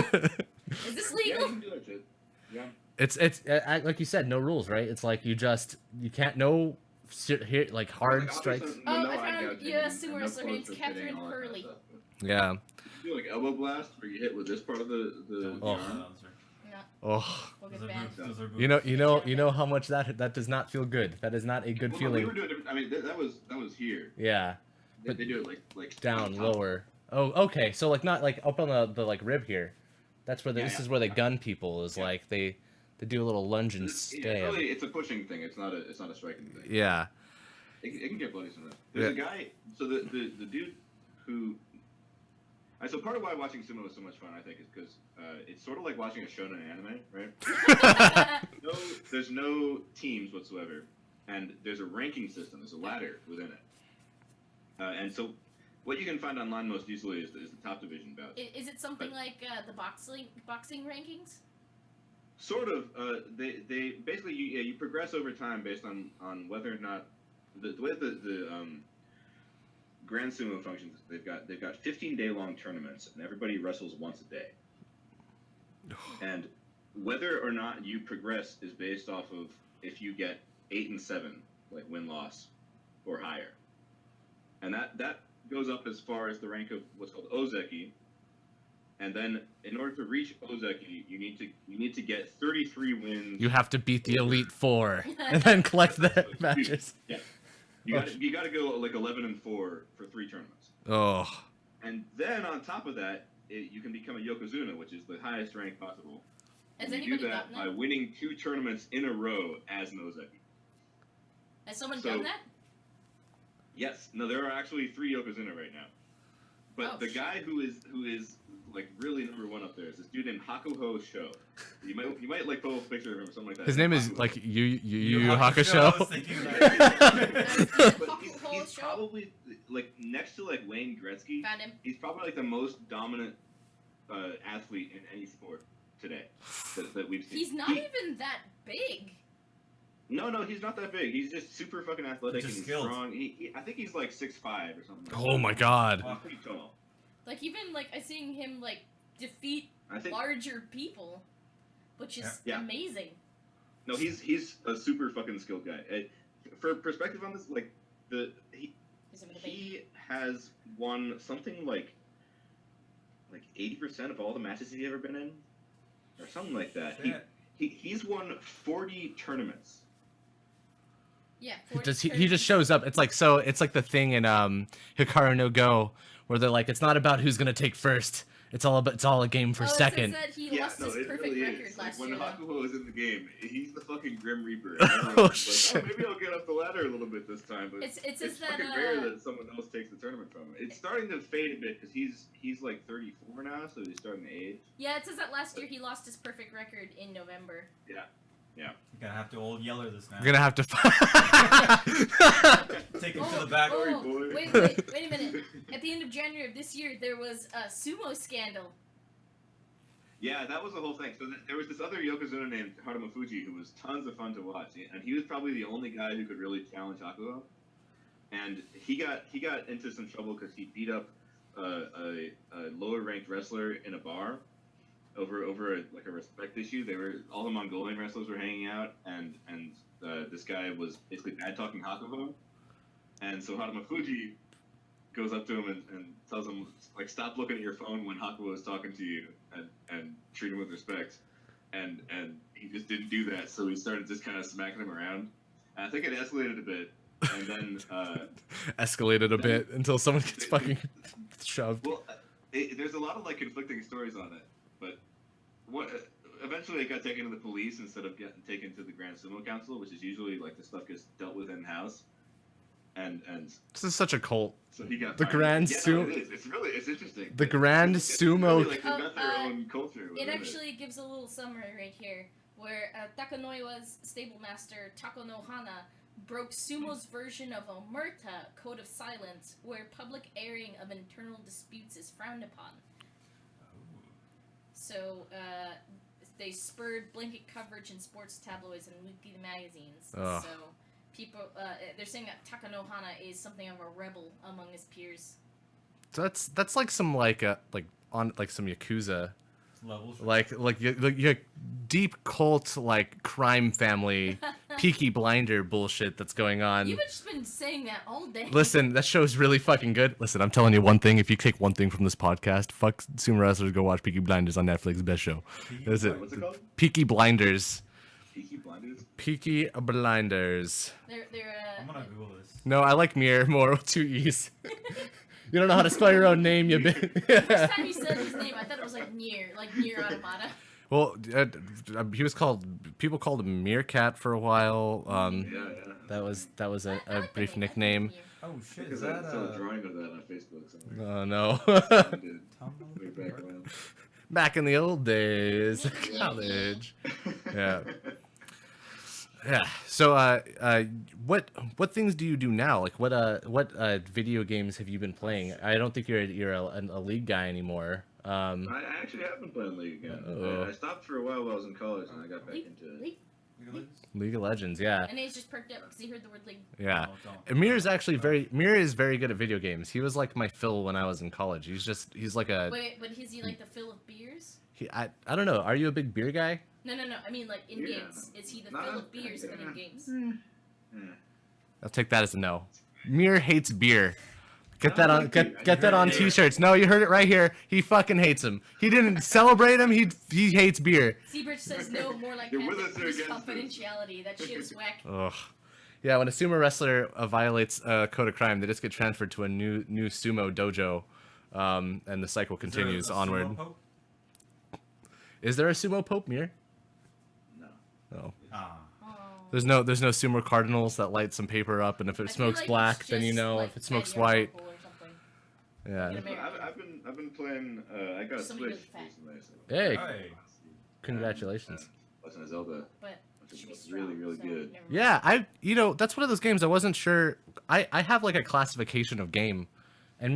Is this Yeah, you legal? can do that shit. Yeah. It's like you said, no rules, right? It's like you can't here like hard Like, strikes. obviously, Oh, no I eye found gouging you a and sumo no wrestler clothes named for Catherine fitting, all that kind of Hurley. stuff. Yeah. You do like elbow blast where you hit with this part of the Oh. arm. No, Oh. we'll Those get are banned. boobs. Those are boobs. You know how much that does not feel good. That is not a good Well, no, we feeling. were doing different. I mean, that was here. Yeah. They do it like Down, on top. lower. Oh, okay. So like not like up on the like rib here. That's where Yeah, this yeah. is where they gun people. Is Yeah. like they do a little lunge and Yeah, stab. really, it's a pushing thing. It's not a striking thing. Yeah. It can get bloody sometimes. There's a guy. So the dude who. So part of why watching sumo is so much fun, I think, is because it's sort of like watching a shonen anime, right? There's no teams whatsoever, and there's a ranking system. There's a ladder within it, and so what you can find online most easily is the top division bouts. Is it something like the boxing rankings? Sort of. They basically you progress over time based on whether or not the way the Grand Sumo functions. They've got 15-day long tournaments, and everybody wrestles once a day. And whether or not you progress is based off of if you get 8 and 7, like win-loss, or higher. And that goes up as far as the rank of what's called Ozeki. And then, in order to reach Ozeki, you need to get 33 wins. You have to beat the Elite Four and then collect the matches. Yeah, you got to go like 11 and 4 for 3 tournaments. Oh. And then on top of that, you can become a Yokozuna, which is the highest rank possible. Has And you anybody do that gotten by that? winning 2 tournaments in a row as an Ozeki. Has someone So- done that? Yes. No, there are actually 3 Yokozuna right now. But Oh, the shit. guy who is like really number 1 up there is this dude named Hakuho Sho. You might like post a picture of him or something like that. His name is Hakuho. like Yu I was Hakusho. thinking that. But Hakuho he's Sho? probably like next to like Wayne Gretzky. Found him. He's probably like the most dominant athlete in any sport today that we've seen. He's not He- even that big. No, he's not that big. He's just super fucking athletic Just and skilled. strong. I think he's like 6'5" or something. Oh my god. He's pretty tall. Like even like I seeing him like defeat I think. larger people, which is Yeah. amazing. No, he's a super fucking skilled guy. For perspective on this, like Is him a debate. he has won something like 80% of all the matches he's ever been in, or something like that. Shit. He's won 40 tournaments. Yeah. He just shows up. It's like the thing in Hikaru no Go where they're like, it's not about who's gonna take first. It's all a game for second. It says that he lost his it perfect really record is. last Like, year. when though. Hakuho is in the game, he's the fucking Grim Reaper. Oh, Like, shit. maybe I'll get up the ladder a little bit this time, but It says it's that fucking rare that someone else takes the tournament from him. It's starting to fade a bit because he's like 34 now, so he's starting to age. yeah, it says that last year he lost his perfect record in November. You're gonna have to old Yeller this now. We're gonna have to. Take him to the back. Sorry, Oh, boy. wait a minute. At the end of January of this year, there was a sumo scandal. Yeah, that was the whole thing. So there was this other Yokozuna named Haruma Fuji who was tons of fun to watch, and he was probably the only guy who could really challenge Hakuho. And he got into some trouble because he beat up a lower ranked wrestler in a bar over a respect issue. All the Mongolian wrestlers were hanging out, and this guy was basically bad talking Hakuho, and so Haruma Fuji goes up to him and tells him, like, stop looking at your phone when Hakuho is talking to you, and treat him with respect. And he just didn't do that, so he started just kind of smacking him around. And I think it escalated a bit, and then Escalated a bit until someone gets fucking shoved. well, there's a lot of like conflicting stories on it, but eventually it got taken to the police instead of getting taken to the Grand Sumo Council, which is usually like the stuff gets dealt with in house. And This is such a cult. so he got The fired. Grand Yeah, no, Sumo- it is. It's interesting. The Grand It's Sumo. really, like, they've got their Oh, own culture. It within actually gives a little summary right here, where Takanoiwa's stable master Tako no Hana broke Sumo's version of Omerta, Code of Silence, where public airing of internal disputes is frowned upon. So they spurred blanket coverage in sports tabloids and weekly magazines. Ugh. So people, they're saying that Taka no Hana is something of a rebel among his peers. That's like some like some Yakuza Levels. like your deep cult like crime family Peaky Blinder bullshit that's going on. You've just been saying that all day. Listen, that show's really fucking good. Listen, I'm telling you one thing. If you take one thing from this podcast, fuck sumo wrestlers, go watch Peaky Blinders on Netflix. Best show. That's it. What's it called? Peaky Blinders. Peaky Blinders. Peaky Blinders. They're I'm gonna Google this. No, I like Mir more with two E's. You don't know how to spell your own name, you bitch. First time you said his name, I thought it was like Nier Automata. Well, he was called. People called him Meerkat for a while. Yeah. That was I a like brief the name. I nickname. like Nier. Oh shit, Because is I that saw a drawing of that on Facebook somewhere. Oh no. I did. Way back when. Back in the old days, college. Yeah. Yeah. So, what things do you do now? Like, what video games have you been playing? I don't think you're a league guy anymore. I actually have been playing League again. Oh. I stopped for a while I was in college, and I got back into it. League? League of Legends, yeah, And he's just perked up because he heard the word league. yeah. Oh, don't. Amir is actually Mir is very good at video games. He was like my Phil when I was in college. He's like a Wait, but is he like the fill of beers? I don't know. Are you a big beer guy? No. I mean, like in Yeah. games. Is he the Nah, fill of beers but in yeah. games? Yeah. I'll take that as a no. Mir hates beer. Get No, that on thank you. get that on Yeah. t-shirts. No, you heard it right here. He fucking hates him. He didn't celebrate him. He hates beer. Seabridge says no, more like You're with Catholic us or priest against us? confidentiality. That shit is whack. Ugh. Yeah, when a sumo wrestler violates a code of crime, they just get transferred to a new sumo dojo, and the cycle continues Is there a onward. sumo pope? Is there a sumo pope, Mir? No. No. Ah. Oh. There's no sumo cardinals that light some paper up, and if it I feel smokes like black, it's then you just, know. like, If it smokes Daddy white, Uncle or something. yeah. Get American. I've been playing. I got a Somebody Switch really fat. recently. So Hey, Hey. congratulations. Legend of Zelda, But which should be is strong, really so good. never mind. Yeah, that's one of those games I wasn't sure. I have like a classification of game, and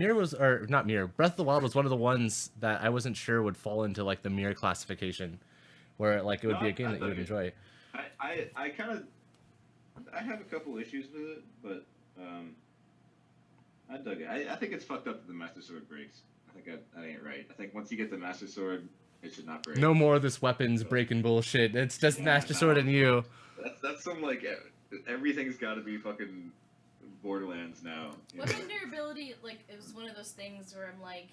not Mir. Breath of the Wild was one of the ones that I wasn't sure would fall into like the Mir classification, where like it would No, be a game I that you would thought enjoy. I kind of I have a couple issues with it, but I dug it. I think it's fucked up that the Master Sword breaks. I think that ain't right. I think once you get the Master Sword, it should not break. No more of this weapons breaking bullshit. It's just Master Sword and you. That's some like everything's got to be fucking Borderlands now. You know? Weapon durability, like, it was one of those things where I'm like,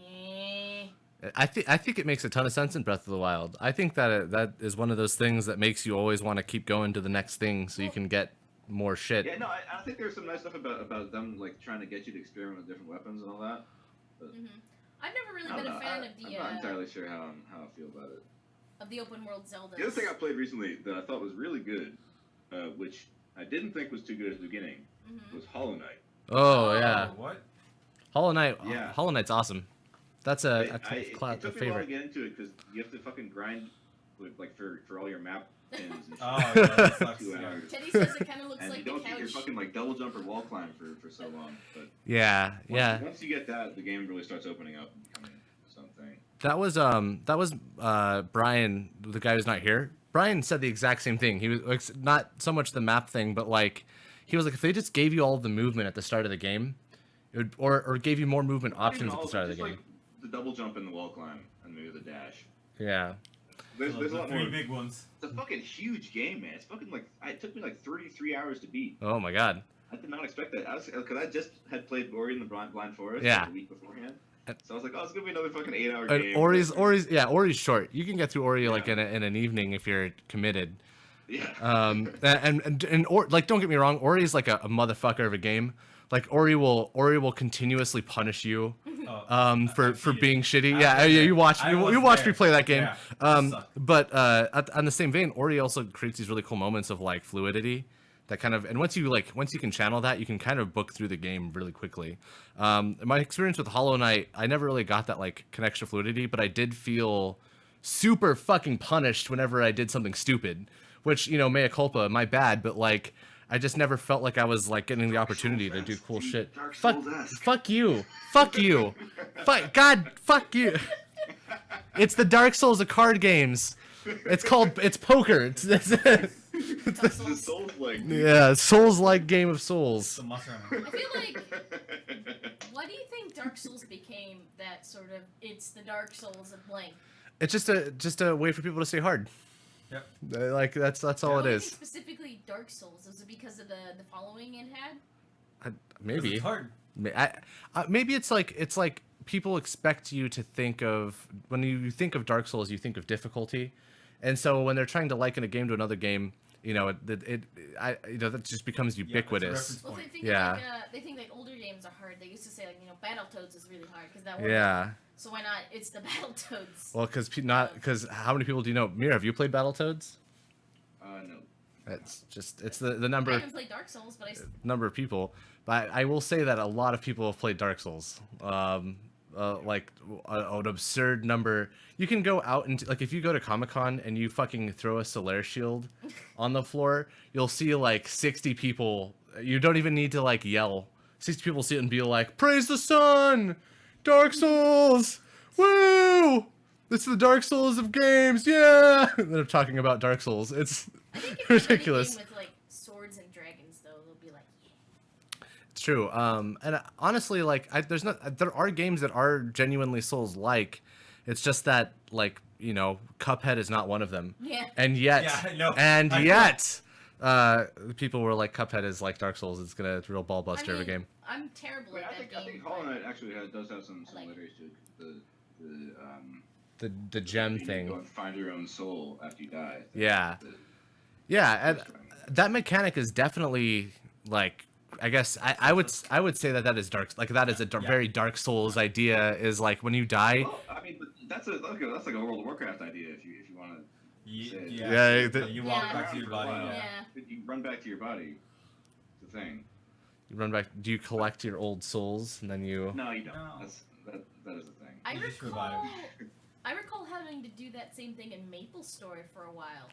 eh. I think it makes a ton of sense in Breath of the Wild. I think that that is one of those things that makes you always want to keep going to the next thing so you can get more shit. Yeah, no, I think there's some nice stuff about them like trying to get you to experiment with different weapons and all that. But I've never really I don't been know, a fan of the I'm not entirely sure how I feel about it. of the open world Zelda. The other thing I played recently that I thought was really good, which I didn't think was too good at the beginning, was Hollow Knight. Oh yeah, What? Hollow Knight. Yeah. Hollow Knight's awesome. That's a It took me a while to favorite. get into it because you have to fucking grind like for all your map pins and shit. Oh, yeah, that sucks. 2 Yeah. hours. Teddy says it kind of looks And like you the don't get your couch. fucking like double jump or wall climb for so long. But Yeah, yeah. once you get that, the game really starts opening up and becoming something. That was Brian, the guy who's not here. Brian said the exact same thing. He was like, not so much the map thing, but like he was like, if they just gave you all of the movement at the start of the game, it would, or gave you more movement options at the start of the game. Like the double jump and the wall climb and maybe the dash. Yeah. There's a The lot three more. big ones. It's a fucking huge game, man. It's fucking like it took me like 33 hours to beat. Oh my god. I did not expect that. Because I just had played Ori in the Blind Forest Yeah. like a week beforehand. So I was like, oh, it's gonna be another fucking 8-hour And game. Ori's short. You can get through Ori like Yeah. in an evening if you're committed. Yeah. Like don't get me wrong, Ori is like a motherfucker of a game. Like Ori will continuously punish you for being shitty. Yeah, you watched me play that game. But on the same vein, Ori also creates these really cool moments of like fluidity that kind of, and once you can channel that, you can kind of book through the game really quickly. My experience with Hollow Knight, I never really got that like connection fluidity, but I did feel super fucking punished whenever I did something stupid, which, you know, mea culpa, my bad, but like I just never felt like I was like getting the opportunity to do cool shit. Fuck you. Fuck you. Fuck you. It's the Dark Souls of card games. It's poker. It's the Souls-like. Yeah, Souls-like game of Souls. The mushroom. I feel like, why do you think Dark Souls became that sort of? It's the Dark Souls of blank. It's just a way for people to stay hard. Yep. Like that's all it Why do you is. think specifically Dark Souls? Was it because of the following it had? Maybe. It's hard. Maybe it's like people expect you to think of, when you think of Dark Souls, you think of difficulty, and so when they're trying to liken a game to another game, you know, that just becomes ubiquitous. Well, they think they think like older games are hard. They used to say like, you know, Battletoads is really hard because that one. Yeah. So why not? It's the Battletoads. Well, because how many people do you know? Mira, have you played Battletoads? No. It's the number. I haven't played Dark Souls, but number of people. But I will say that a lot of people have played Dark Souls. Like an absurd number. You can go out and like if you go to Comic-Con and you fucking throw a Solaire shield on the floor, you'll see like 60 people. You don't even need to like yell. 60 people see it and be like, "Praise the sun! Dark Souls! Woo! It's the Dark Souls of games, yeah!" They're talking about Dark Souls. It's I think if there's ridiculous. any game with like swords and dragons, though, they'll be like, yeah. It's true. And honestly, like, there are games that are genuinely Souls-like. It's just that, like, you know, Cuphead is not one of them. Yeah. And yet, people were like, Cuphead is like Dark Souls. It's a real ball buster of a game. I'm terrible at that game. I think Hollow Knight actually does have some similarities to The gem you thing. Go and find your own soul after you die. Yeah. Yeah, and that mechanic is definitely like, I guess I would say that is dark, like that is a very Dark Souls idea, is like when you die. Well, I mean, but that's like a World of Warcraft idea if you want to. You walk back to your body. Yeah. You run back to your body. It's the thing. You run back. Do you collect your old souls and then you? No, you don't. No. That is a thing. I You just recall having to do that same thing in MapleStory for a while.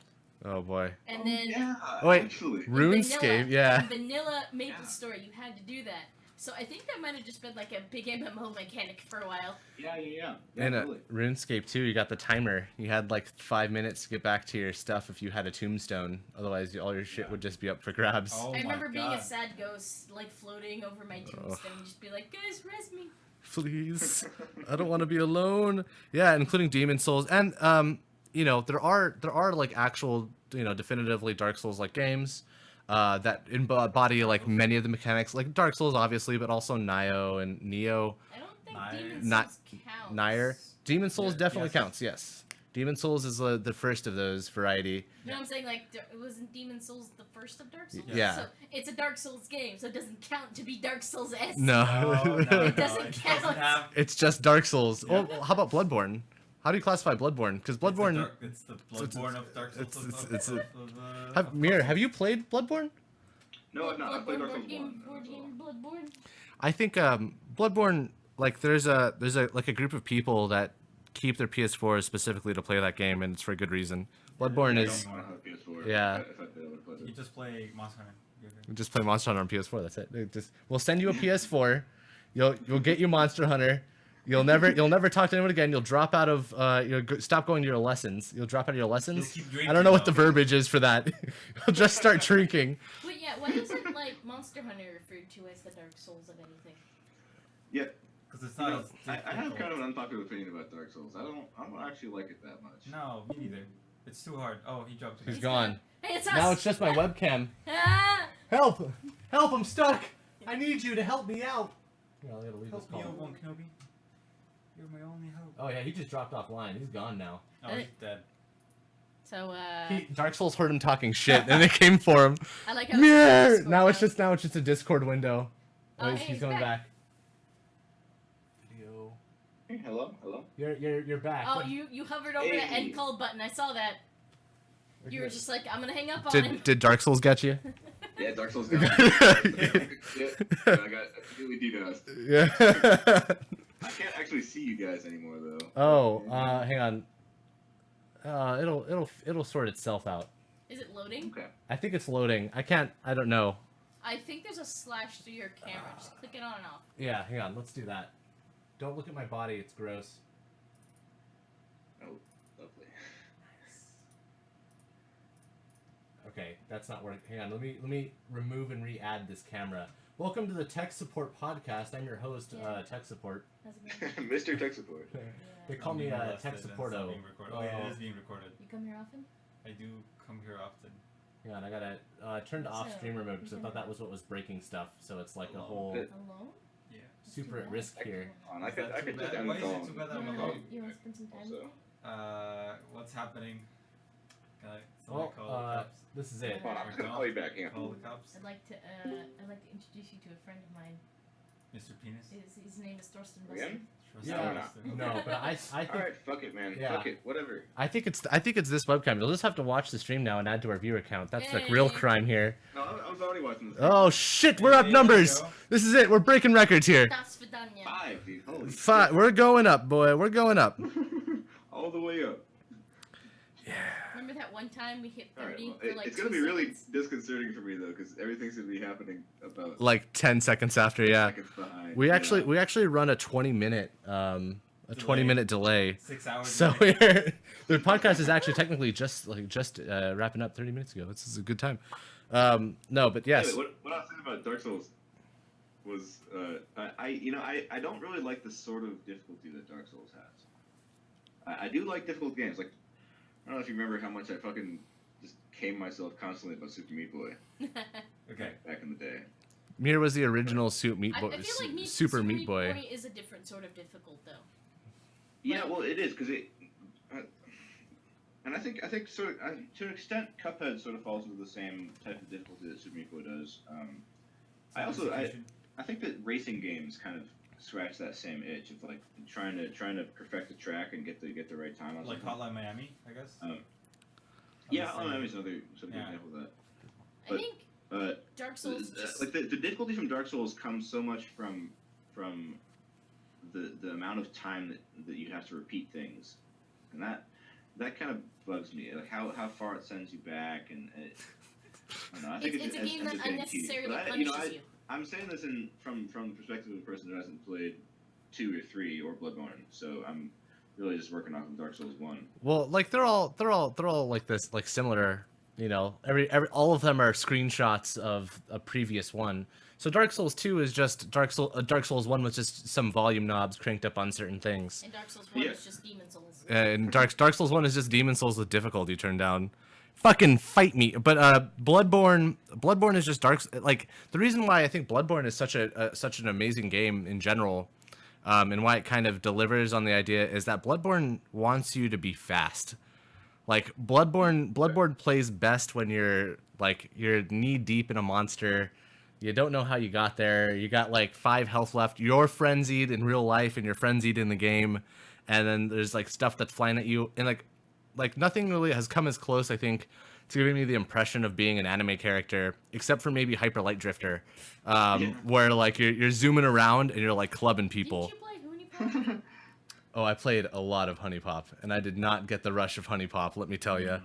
Oh boy. And then yeah, wait, actually. RuneScape, in yeah. vanilla MapleStory, you had to do that. So I think that might have just been like a big MMO mechanic for a while. Yeah. And totally. RuneScape too, you got the timer. You had like 5 minutes to get back to your stuff if you had a tombstone. Otherwise, all your shit would just be up for grabs. Oh I remember my being a God. sad ghost, like floating over my tombstone, just be like, guys, res me. Please, I don't want to be alone. Yeah, including Demon Souls, and you know, there are like actual, you know, definitively Dark Souls like games. That embody like many of the mechanics, like Dark Souls, obviously, but also Nioh and Neo. I don't think Nice. Demon Not- Souls counts. Nair. Demon Souls Yeah, definitely yes. counts, yes. Demon Souls is the first of those variety. You know what I'm saying? Like, wasn't Demon Souls the first of Dark Souls? Yeah. So it's a Dark Souls game, so it doesn't count to be Dark Souls-esque. No, It doesn't it count. doesn't have. it's just Dark Souls. Yeah. Oh, how about Bloodborne? How do you classify Bloodborne? Because Bloodborne. It's the Bloodborne of Dark Souls. Have you played Bloodborne? No, I've not. I played Dark Souls Board game, 1. board game, Bloodborne. I think Bloodborne, like there's a like a group of people that keep their PS4s specifically to play that game, and it's for a good reason. Bloodborne I is don't have a PS4. Yeah. If I did, I would play You it. just play Monster Hunter. just play Monster Hunter on PS4. That's it. We'll send you a PS4. You'll get your Monster Hunter. You'll never talk to anyone again. You'll drop out of stop going to your lessons. You'll drop out of your lessons. You'll keep I don't know what the drinking, verbiage is for that. You'll just start drinking. Wait, yeah, why isn't, like, Monster Hunter referred to as the Dark Souls of anything? Yeah. Because it's You not know, as I have difficult. kind of an unpopular opinion about Dark Souls. I don't actually like it that much. No, me neither. It's too hard. Oh, he dropped it. He's gone. Hey, it's us! Now it's just my webcam. Ah! Help! Help! I'm stuck. I need you to help me out. Yeah, I gotta leave this Help me, call. Obi-Wan Kenobi. You're my only hope. Oh yeah, he just dropped offline. He's gone now. Oh, he's dead. So, Dark Souls heard him talking shit, and they came for him. I like how Yeah. Discord Now it's just a Discord window. Oh, hey, he's he's coming back. back. Video. Hey, hello. You're back. Oh, you hovered over the Hey. end call button. I saw that. You were just like, I'm gonna hang up on him. Did Dark Souls get you? Yeah, Dark Souls got me. Yeah, I got completely DDoSed. Yeah. I can't actually see you guys anymore though. Oh, hang on. It'll sort itself out. Is it loading? Okay. I think it's loading. I don't know. I think there's a slash through your camera. Just click it on and off. Yeah, hang on. Let's do that. Don't look at my body. It's gross. Oh, lovely. Okay, that's not working. Hang on. Let me remove and re-add this camera. Welcome to the Tech Support Podcast. I'm your host, Yeah. Tech Support. How's it going? Mr. Tech Support. They call me Tech Supporto. Oh, yeah, it is being recorded. You come here often? I do come here often. Hang on, I gotta turn to off So, stream mode because I you thought can- that was what was breaking stuff. So it's like a Oh, whole good. Alone? Yeah. super at risk here. I Is could that too just bad? end Why the is it call. too bad that You I'm wanna, alone? you wanna spend some time Also. with me? What's happening? Somebody Well, call the cops. this is it. Hold on, I'm gonna call you back. Hang Call on. the cops. I'd like to introduce you to a friend of mine. Mr. Penis. His name is Thorsten Again? Trust Yeah, me, Mr. no, but I think Alright, fuck it, man. Yeah. Fuck it. Whatever. I think it's this webcam. You'll just have to watch the stream now and add to our viewer count. That's the real Yay. crime here. No, I was already watching this. Oh shit, we're up Hey, there you numbers. go. This is it. We're breaking records here. Das Vidania. 5, dude. Holy Five. We're going up, boy. We're going up. shit. All the way up. Remember that one time we hit 30 Alright, well, for like it's 2 gonna be really seconds? disconcerting for me though, because everything's gonna be happening about Like 10 seconds after, yeah. seconds behind. We Yeah. actually run a 20-minute delay. 6 hours. So delay. the podcast is actually technically just wrapping up 30 minutes ago. This is a good time. No, but yes. Anyway, what I was saying about Dark Souls was I don't really like the sort of difficulty that Dark Souls has. I do like difficult games. Like I don't know if you remember how much I fucking just came myself constantly about Super Meat Boy Okay. back in the day. Mir was the original Super Meat I Boy. feel like Super Meat Boy. is a different sort of difficult though. Yeah, Like- well, it is because and I think sort of to an extent, Cuphead sort of falls into the same type of difficulty that Super Meat Boy does. I think that racing games kind of scratch that same itch of like trying to perfect the track and get the right time on Like something. Hotline Miami, I guess. Yeah, Obviously. Hotline Miami's another sort of good Yeah. example of that. I But- think Dark Souls just Like the difficulty from Dark Souls comes so much from the amount of time that you have to repeat things, and that kind of bugs me. Like how far it sends you back, and I don't know, I think it's a ends game that up getting tedious. unnecessarily But punishes you. I'm saying this from the perspective of a person who hasn't played 2 or 3 or Bloodborne, so I'm really just working off of Dark Souls 1. Well, like they're all like this, like similar. You know, every all of them are screenshots of a previous one. So Dark Souls 2 is just Dark Souls 1 was just some volume knobs cranked up on certain things. And Dark Souls 1 Yeah. is just Demon Souls. And Dark Souls 1 is just Demon Souls with difficulty turned down. Fucking fight me. But Bloodborne is just like the reason why I think Bloodborne is such an amazing game in general, and why it kind of delivers on the idea is that Bloodborne wants you to be fast. Like Bloodborne plays best when you're knee deep in a monster. You don't know how you got there. You got like 5 health left. You're frenzied in real life and you're frenzied in the game. And then there's like stuff that's flying at you, and like nothing really has come as close, I think, to giving me the impression of being an anime character, except for maybe Hyper Light Drifter, where like you're zooming around and you're like clubbing people. Didn't you play Honey Pop? Oh, I played a lot of Honey Pop, and I did not get the rush of Honey Pop. Let me tell you,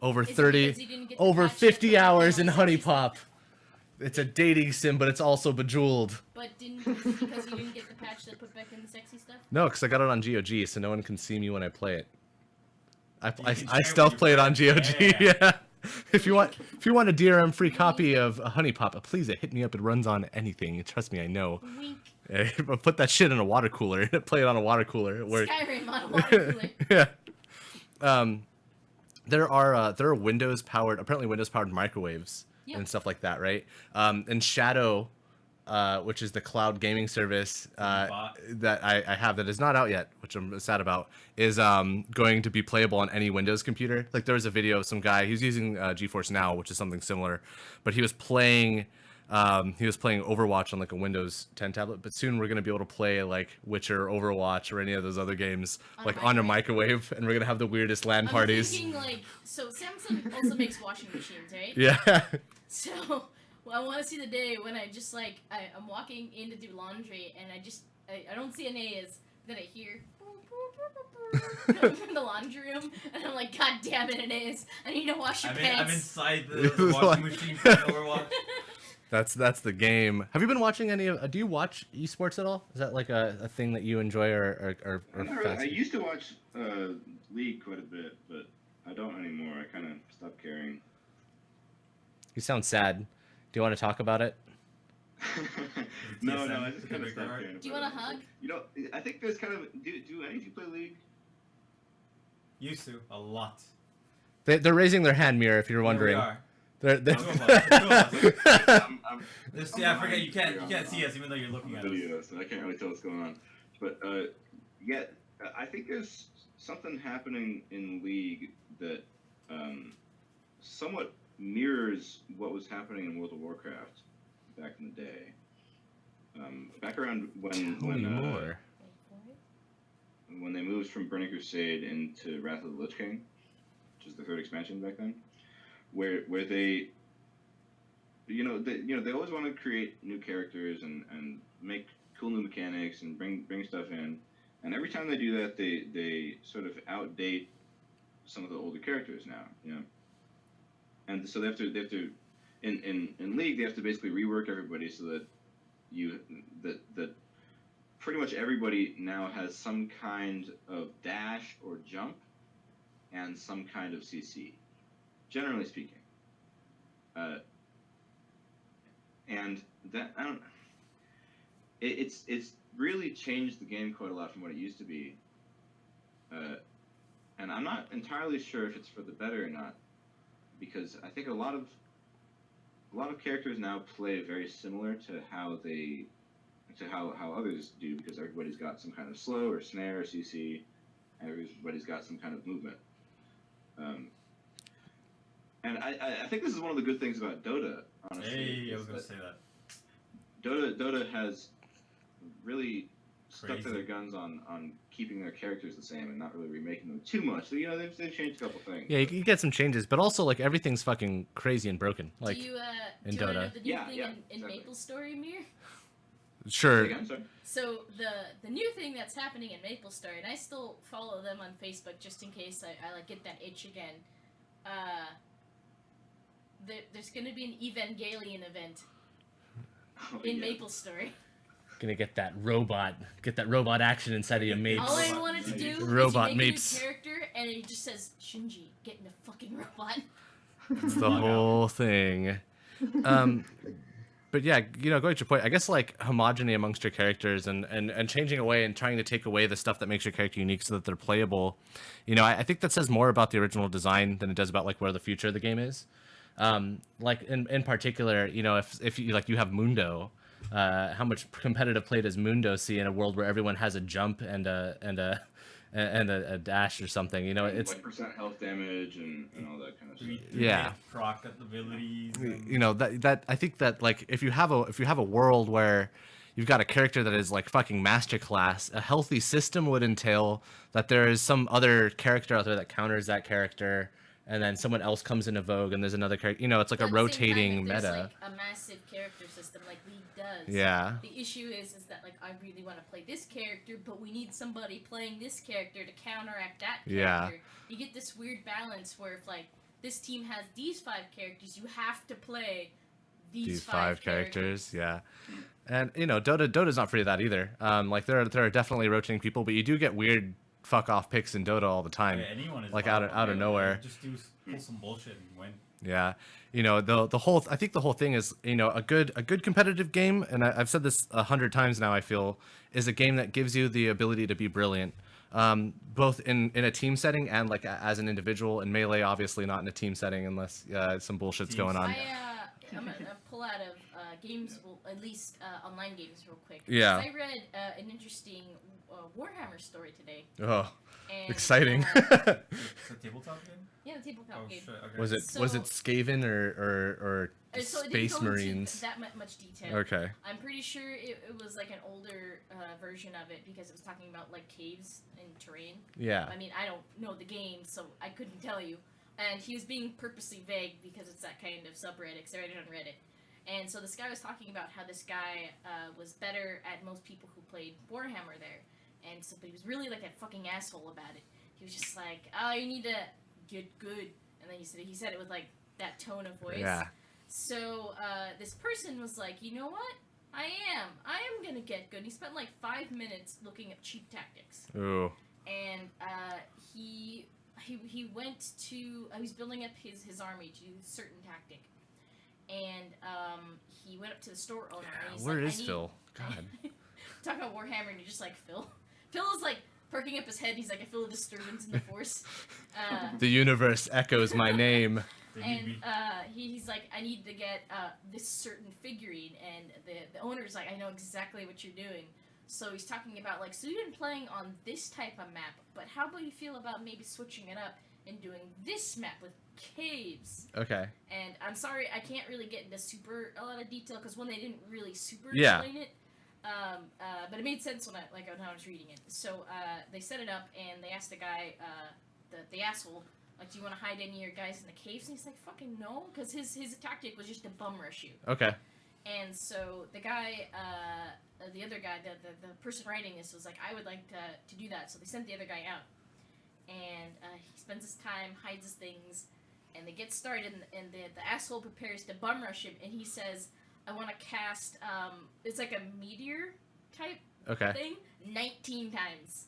over Is it 30, because you didn't get the over patch that 50 put hours all in the Honey sexy stuff? Pop. It's a dating sim, but it's also Bejeweled. But is it because you didn't get the patch that put back in the sexy stuff? No, because I got it on GOG, so no one can see me when I play it. I can share with stealth your play it on friends. GOG. Yeah. Yeah. If you want a DRM free copy of Honey Pop, please hit me up. It runs on anything. Trust me, I know. Wink. But put that shit in a water cooler. Play it on a water cooler. It works. Skyrim on a water cooler. Yeah. There are Windows powered microwaves Yep. and stuff like that, right? And Shadow, which is the cloud gaming service Bot. that I have that is not out yet, which I'm sad about, is going to be playable on any Windows computer. Like there was a video of some guy who's using GeForce Now, which is something similar, but he was playing Overwatch on like a Windows 10 tablet. But soon we're gonna be able to play like Witcher, Overwatch, or any of those other games like on a microwave, and we're gonna have the weirdest LAN parties. I'm thinking like, so Samsung also makes washing machines, right? Yeah. So, well, I want to see the day when I just like I'm walking in to do laundry and I don't see an A's, then I hear coming from the laundry room, and I'm like, God damn it, an A's! I need to wash your I'm pants. inside the washing machine playing Overwatch. That's the game. Have you been watching any of? Do you watch esports at all? Is that like a thing that you enjoy or Not really. I used to watch League quite a bit, but I don't anymore. I kind of stopped caring. You sound sad. Do you want to talk about it? No, I just kind of stopped caring. Do you about want a it. hug? You know, I think there's kind of do any of you play League? Used to a lot. They're raising their hand, Mira, if you're wondering. Here They're, we are. Two of us. I'm Yeah, I forget you can't see us even though you're looking at us. video, so I can't really tell what's going on. But yeah, I think there's something happening in League that somewhat mirrors what was happening in World of Warcraft back in the day. Back around when they moved from Burning Crusade into Wrath of the Lich King, which is the 3rd expansion back then, where they they always want to create new characters and make cool new mechanics and bring stuff in, and every time they do that, they sort of outdate some of the older characters now, and so they have to in League they have to basically rework everybody so that that pretty much everybody now has some kind of dash or jump and some kind of CC, generally speaking. And that it's really changed the game quite a lot from what it used to be. And I'm not entirely sure if it's for the better or not, because I think a lot of characters now play very similar to how others do, because everybody's got some kind of slow or snare or CC, and everybody's got some kind of movement. And I think this is one of the good things about Dota, honestly. Hey, I was gonna say that. Dota has really stuck to Crazy. their guns on keeping their characters the same and not really remaking them too much. So, they've changed a couple things. Yeah, you get some changes, but also like everything's fucking crazy and broken. Like, do you in do you wanna know Dota. the new Yeah, thing yeah, in exactly. Maple Story, Mir? sure. Again, sorry. So the new thing that's happening in Maple Story, and I still follow them on Facebook just in case I like get that itch again. There's gonna be an Evangelion event Oh, in yeah. Maple Story. Gonna get that robot action inside of your mapes. All I wanted to do Robot is you make mapes. a new character, and it just says Shinji, get in a fucking robot. It's the whole thing. But yeah, going to your point, I guess like homogeny amongst your characters and changing away and trying to take away the stuff that makes your character unique so that they're playable. I think that says more about the original design than it does about like where the future of the game is. Like in particular, if you like you have Mundo, how much competitive play does Mundo see in a world where everyone has a jump and a dash or something? It's like percent health damage and all that kind of stuff. Yeah. Proc abilities. that I think that like if you have a world where you've got a character that is like fucking masterclass, a healthy system would entail that there is some other character out there that counters that character, and then someone else comes into vogue, and there's another character. It's like But a at the same time, rotating if there's, meta. like, a massive character system like League does. Yeah. The issue is that like I really want to play this character, but we need somebody playing this character to counteract that character. Yeah. You get this weird balance where if like this team has these 5 characters, you have to play these 5 characters. Yeah. And Dota's not free of that either. Like there are definitely rotating people, but you do get weird fuck off picks in Dota all the time. Yeah, anyone is like viable. out of nowhere. Just pull some bullshit and win. Yeah, the whole I think the whole thing is a good competitive game, and I've said this 100 times now. I feel is a game that gives you the ability to be brilliant, both in a team setting and like as an individual. And Melee obviously not in a team setting unless some bullshit's going on. I'm gonna pull out of games, well, at least online games, real quick. Yeah. I read an interesting Warhammer story today. Oh, And, exciting! It's a tabletop game? Yeah, the tabletop Oh game. shit, okay. was it Skaven or So it didn't Space go into Marines? that much detail. Okay. I'm pretty sure it was like an older version of it because it was talking about like caves and terrain. Yeah. I mean, I don't know the game, so I couldn't tell you. And he was being purposely vague because it's that kind of subreddit, because I read it on Reddit. And so this guy was talking about how this guy was better at most people who played Warhammer there. And so, but he was really like a fucking asshole about it. He was just like, oh, you need to get good. And then he said it with like that tone of voice. Yeah. So this person was like, you know what? I am gonna get good. He spent like 5 minutes looking at cheap tactics. Ooh. And he went to he was building up his army to do a certain tactic. And he went up to the store owner and he's Where like, is Phil? God. Talk about Warhammer and you're just like, Phil is like perking up his head. He's like, I feel a disturbance in the force. The universe echoes my name. And he's like, I need to get this certain figurine, and the owner's like, I know exactly what you're doing. So he's talking about like, so you've been playing on this type of map, but how about you feel about maybe switching it up and doing this map with caves? Okay. And I'm sorry, I can't really get into a lot of detail because they didn't really super Yeah. explain it. But it made sense when I was reading it. So they set it up and they asked the guy, the asshole, like, do you want to hide any of your guys in the caves? And he's like, fucking no, because his tactic was just to bum rush you. Okay. And so the guy, the other guy, the person writing this was like, I would like to do that. So they sent the other guy out, and he spends his time, hides his things, and they get started. And the asshole prepares to bum rush him, and he says, I want to cast. It's like a meteor type Okay. thing 19 times.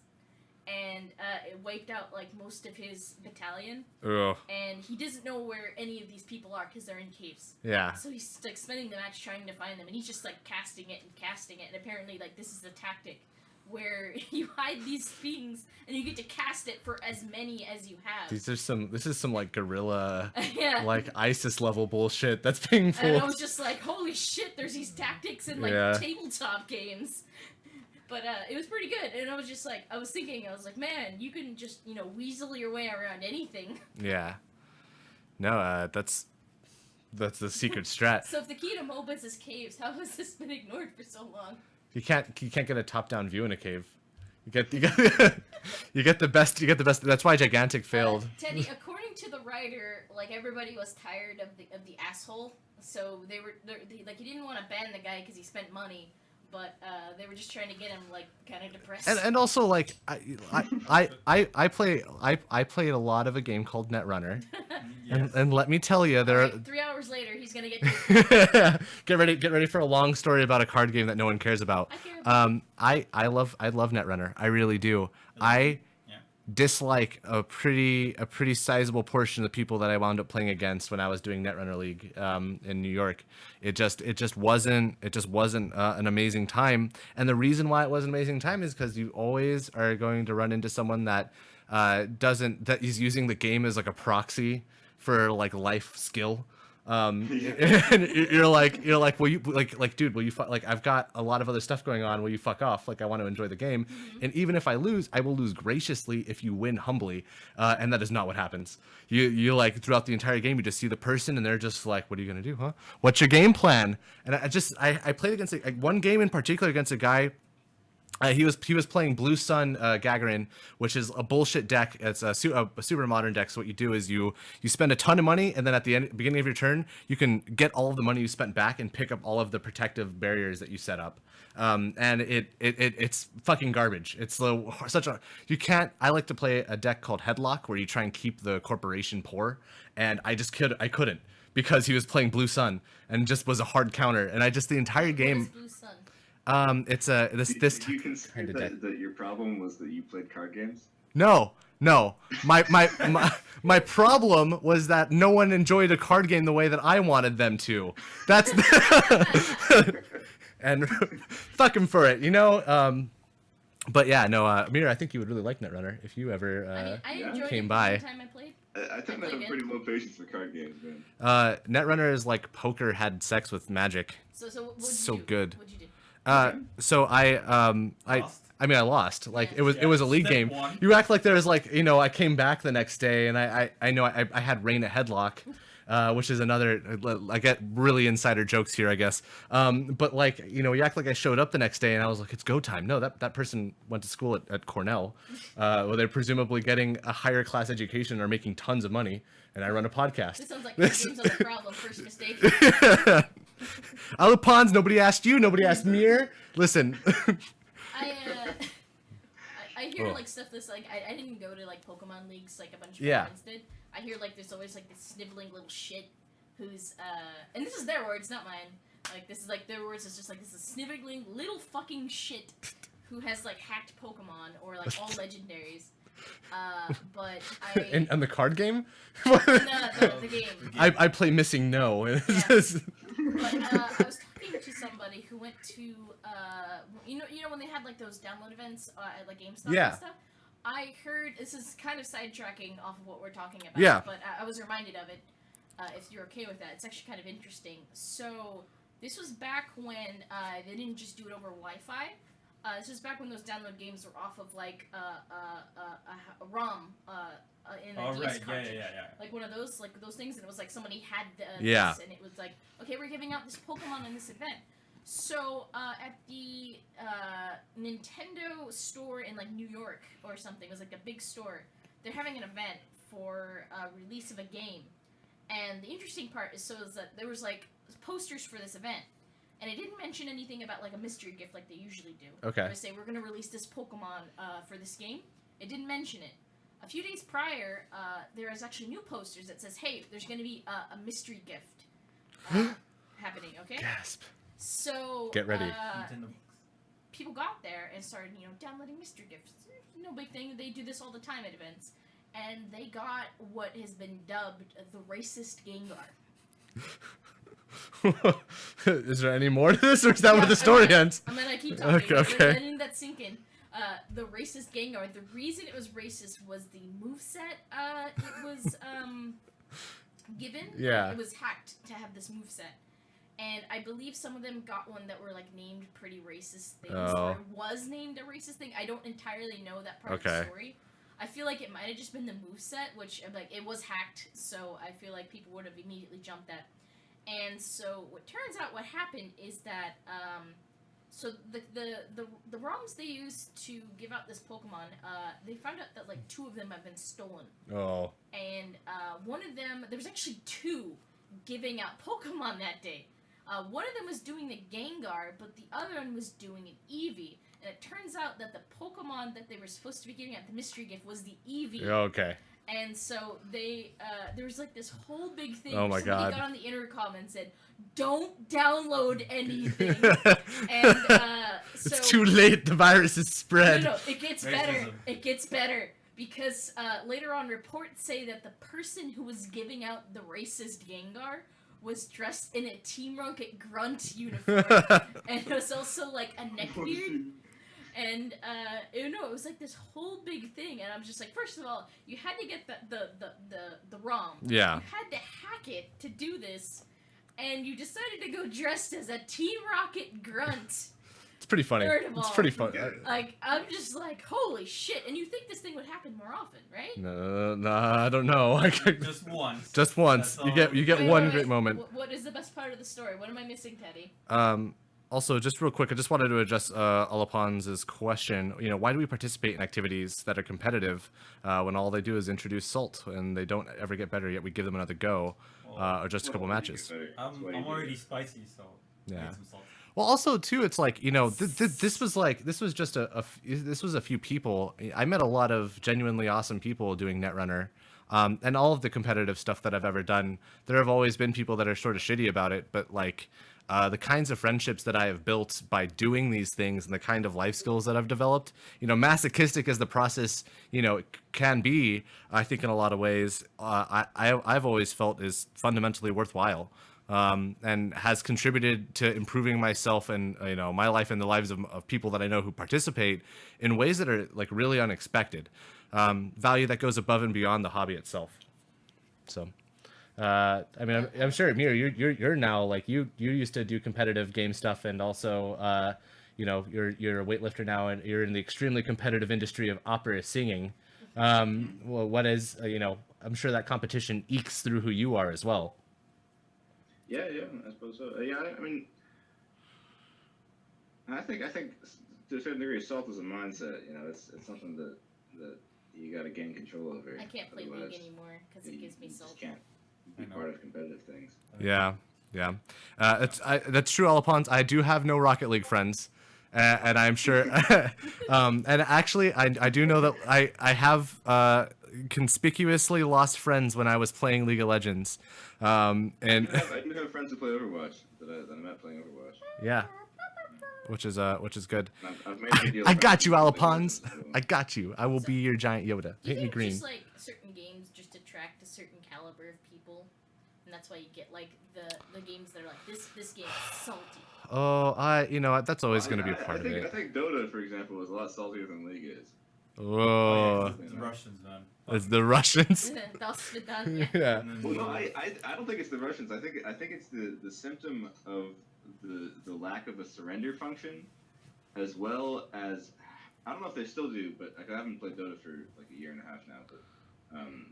And it wiped out like most of his battalion, Ugh. and he doesn't know where any of these people are because they're in caves. Yeah. So he's like spending the match trying to find them, and he's just like casting it, and apparently like this is the tactic where you hide these things and you get to cast it for as many as you have. This is some like guerrilla, Yeah. like ISIS level bullshit that's being And pulled. I was just like, holy shit, there's these tactics in like Yeah. tabletop games. But it was pretty good, and I was just like, I was like, man, you can just, weasel your way around anything. Yeah. No, that's the secret strat. So if the key to MOBAs is caves, how has this been ignored for so long? You can't get a top-down view in a cave. You get the best. That's why Gigantic failed. Teddy, according to the writer, like everybody was tired of the asshole, so they like he didn't want to ban the guy because he spent money. but they were just trying to get him like kind of depressed. And also like I played a lot of a game called Netrunner, and let me tell you, there. Alright, 3 hours later, he's gonna get to Get ready for a long story about a card game that no one cares about. I care about I love Netrunner. I really do. I dislike a pretty sizable portion of the people that I wound up playing against when I was doing Netrunner League in New York. It just wasn't an amazing time. And the reason why it was an amazing time is because you always are going to run into someone that that is using the game as like a proxy for like life skill. And you're like, will you like, dude, will you like, I've got a lot of other stuff going on. Will you fuck off? Like, I want to enjoy the game. And even if I lose, I will lose graciously if you win humbly. And that is not what happens. You like throughout the entire game, you just see the person and they're just like, what are you going to do? Huh? What's your game plan? And I played against one game in particular against a guy. He was playing Blue Sun Gagarin, which is a bullshit deck. It's a super modern deck. So what you do is you spend a ton of money, and then at the beginning of your turn, you can get all of the money you spent back and pick up all of the protective barriers that you set up. And it's fucking garbage. It's such a you can't. I like to play a deck called Headlock, where you try and keep the corporation poor, and I couldn't because he was playing Blue Sun and just was a hard counter, and the entire game. Blue Sun? It's this Did you consider kind of deck. that your problem was that you played card games? No. My problem was that no one enjoyed a card game the way that I wanted them to. That's and fuck him for it, you know. But yeah, no, Mira, I think you would really like Netrunner if you ever I enjoyed came it by. the time I played. I tend to have played pretty low patience for card games, man. Netrunner is like poker had sex with magic. So what'd you So do? good. What'd you do? So I Lost? I mean I lost. Like Yeah. it was a league Step game. one. You act like there was like, you know, I came back the next day and I know I had Rain at Headlock. Which is another, I get really insider jokes here, I guess. But like, you know, you act like I showed up the next day and I was like, it's go time. No, that person went to school at Cornell, where they're presumably getting a higher class education or making tons of money. And I run a podcast. This sounds like the games on the problem. First mistake. Alupons, nobody asked you, nobody asked Mir. Listen. I hear Oh. like stuff that's like I didn't go to like Pokemon leagues like a bunch of Yeah. my friends did. I hear like there's always like this sniveling little shit who's and this is their words, not mine. Like this is like their words. It's just like this is sniveling little fucking shit who has like hacked Pokemon or like all legendaries. But I And the card game? the game. I play Missing No. It's Yeah. just- But I was talking to somebody who went to you know when they had like those download events at like GameStop Yeah. and stuff. I heard this is kind of sidetracking off of what we're talking about. Yeah. But I was reminded of it. If you're okay with that, it's actually kind of interesting. So this was back when they didn't just do it over Wi-Fi. This was back when those download games were off of like a ROM in a Oh, DS right. cartridge. Yeah. Like one of those, like those things, and it was like somebody had Yeah. this, and it was like, okay, we're giving out this Pokemon in this event. So at the Nintendo store in like New York or something, it was like a big store. They're having an event for release of a game, and the interesting part is that there was like posters for this event, and it didn't mention anything about like a mystery gift like they usually do. Okay. They say we're gonna release this Pokemon for this game. It didn't mention it. A few days prior, there is actually new posters that says, "Hey, there's going to be a mystery gift happening." Okay, Gasp. so Get ready. Nintendo. People got there and started, downloading mystery gifts. No big thing. They do this all the time at events, and they got what has been dubbed the racist Gengar. Is there any more to this, or is that where the story ends? I'm gonna keep talking. Okay. Letting that sink in. The racist Gengar. The reason it was racist was the moveset it was given. Yeah. It was hacked to have this moveset. And I believe some of them got one that were like named pretty racist things. Oh. Or was named a racist thing. I don't entirely know that part of Okay. the story. I feel like it might have just been the moveset, which like it was hacked, so I feel like people would have immediately jumped that. And so what turns out what happened is that so the ROMs they used to give out this Pokemon, they found out that like 2 of them have been stolen. Oh. And one of them, there was actually 2 giving out Pokemon that day. One of them was doing the Gengar, but the other one was doing an Eevee. And it turns out that the Pokemon that they were supposed to be giving at the mystery gift was the Eevee. Okay. And so they, there was like this whole big thing. Oh my Somebody God. got on the intercom and said, "Don't download anything." And so It's too late. The virus is spread. no, it gets better. Racism. It gets better because later on, reports say that the person who was giving out the racist Gengar was dressed in a Team Rocket grunt uniform, and it was also like a neckbeard. And it was like this whole big thing, and I'm just like, first of all, you had to get the ROM. Yeah. You had to hack it to do this, and you decided to go dressed as a Team Rocket grunt. It's pretty funny. Third of It's all, pretty fun. Like, I'm just like, holy shit! And you think this thing would happen more often, right? No, I don't know. Just once. Just once. That's You get Wait, one wait, great wait. moment. What is the best part of the story? What am I missing, Teddy? Also, just real quick, I just wanted to address Alapon's question. Why do we participate in activities that are competitive when all they do is introduce salt and they don't ever get better, yet we give them another go or just a couple matches? I'm already spicy, so Yeah. need some salt. Well, also too, it's like this was just this was a few people. I met a lot of genuinely awesome people doing Netrunner, and all of the competitive stuff that I've ever done. There have always been people that are sort of shitty about it, but like the kinds of friendships that I have built by doing these things and the kind of life skills that I've developed, masochistic as the process, can be, I think in a lot of ways, I've always felt is fundamentally worthwhile. And has contributed to improving myself and my life and the lives of people that I know who participate in ways that are like really unexpected. Value that goes above and beyond the hobby itself. So, I mean, I'm sure Mir, you're now like you used to do competitive game stuff and also you're a weightlifter now and you're in the extremely competitive industry of opera singing. Well, what is I'm sure that competition ekes through who you are as well. Yeah, I suppose so. Yeah, I mean, I think to a certain degree, salt is a mindset. It's something that you got to gain control over. I can't play Otherwise, League anymore because it gives me you salt. just can't be part of competitive things. Yeah. That's true, Alapons. I do have no Rocket League friends, and I'm sure. And actually, I do know that I have conspicuously lost friends when I was playing League of Legends. And I do have friends who play Overwatch that I met playing Overwatch. yeah, which is good. I've made a good deal I of got you, friends with Alapons. them, so- I got you. I will be your giant Yoda. Do you Paint me think green. just like certain games just attract a certain caliber of people, and that's why you get like the games that are like this game is salty. Oh, that's always going to be a part of I it. think Dota, for example, is a lot saltier than League is. Oh, It's the Russians, man. it's the Russians. That's Svidania. Yeah. And then Well, no, the- I don't think it's the Russians. I think it's the symptom of the lack of a surrender function, as well as I don't know if they still do, but like, I haven't played Dota for like a year and a half now. But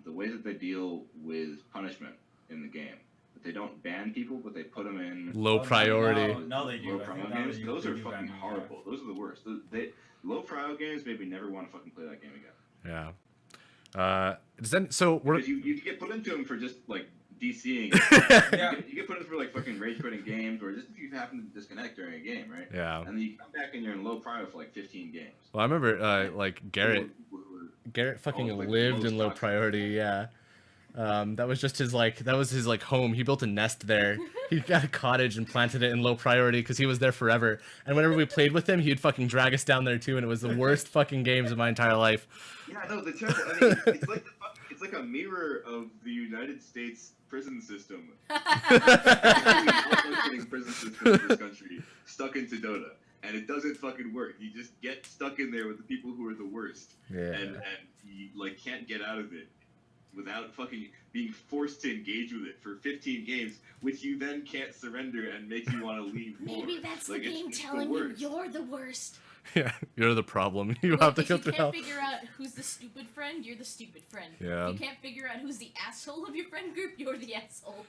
the way that they deal with punishment in the game, that they don't ban people, but they put them in Low priority. Now they do. low I think prio now games. they Those do are ban fucking them, yeah. horrible. Those are the worst. Low prio games made me never want to fucking play that game again. Yeah. So we're. Because you get put into them for just like DCing. Yeah. You get put in for like fucking rage quitting games, or just if you happen to disconnect during a game, right? Yeah. And then you come back and you're in low prio for like 15 games. Well, I remember like Garrett. People who were- Garrett fucking Oh, like the lived most in low toxic. priority. Yeah. That was just his home. He built a nest there. He got a cottage and planted it in low priority because he was there forever. And whenever we played with him, he'd fucking drag us down there too, and it was the worst fucking games of my entire life. Yeah, no, the terrible. I mean, it's like a mirror of the United States prison system. Prison system in this country stuck into Dota, and it doesn't fucking work. You just get stuck in there with the people who are the worst, Yeah. and you like can't get out of it without fucking being forced to engage with it for 15 games, which you then can't surrender and makes you want to leave more. Maybe that's Like, the game it's the telling you worst. you're the worst. Yeah. You're the problem. You Look, have to if go you through can't hell. figure out who's the stupid friend, you're the stupid friend. Yeah. If you can't figure out who's the asshole of your friend group, you're the asshole.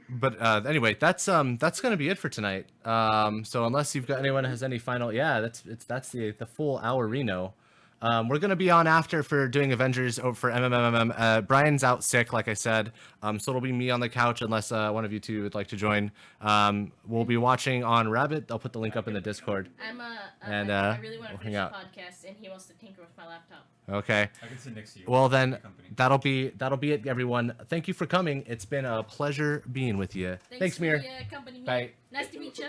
But anyway, that's gonna be it for tonight. So unless you've got anyone has any final, yeah, that's the full hour Reno. We're gonna be on after for doing Avengers over for MMMM. Brian's out sick, like I said, so it'll be me on the couch unless one of you two would like to join. We'll be watching on Rabbit. I'll put the link up in the Discord. I really want to we'll finish hang the out. podcast, and he wants to tinker with my laptop. Okay. I can sit next to you. Well then, Company. that'll be it, everyone. Thank you for coming. It's been a pleasure being with you. Thanks, for Mir. the company, Mir. Bye. Nice to meet you.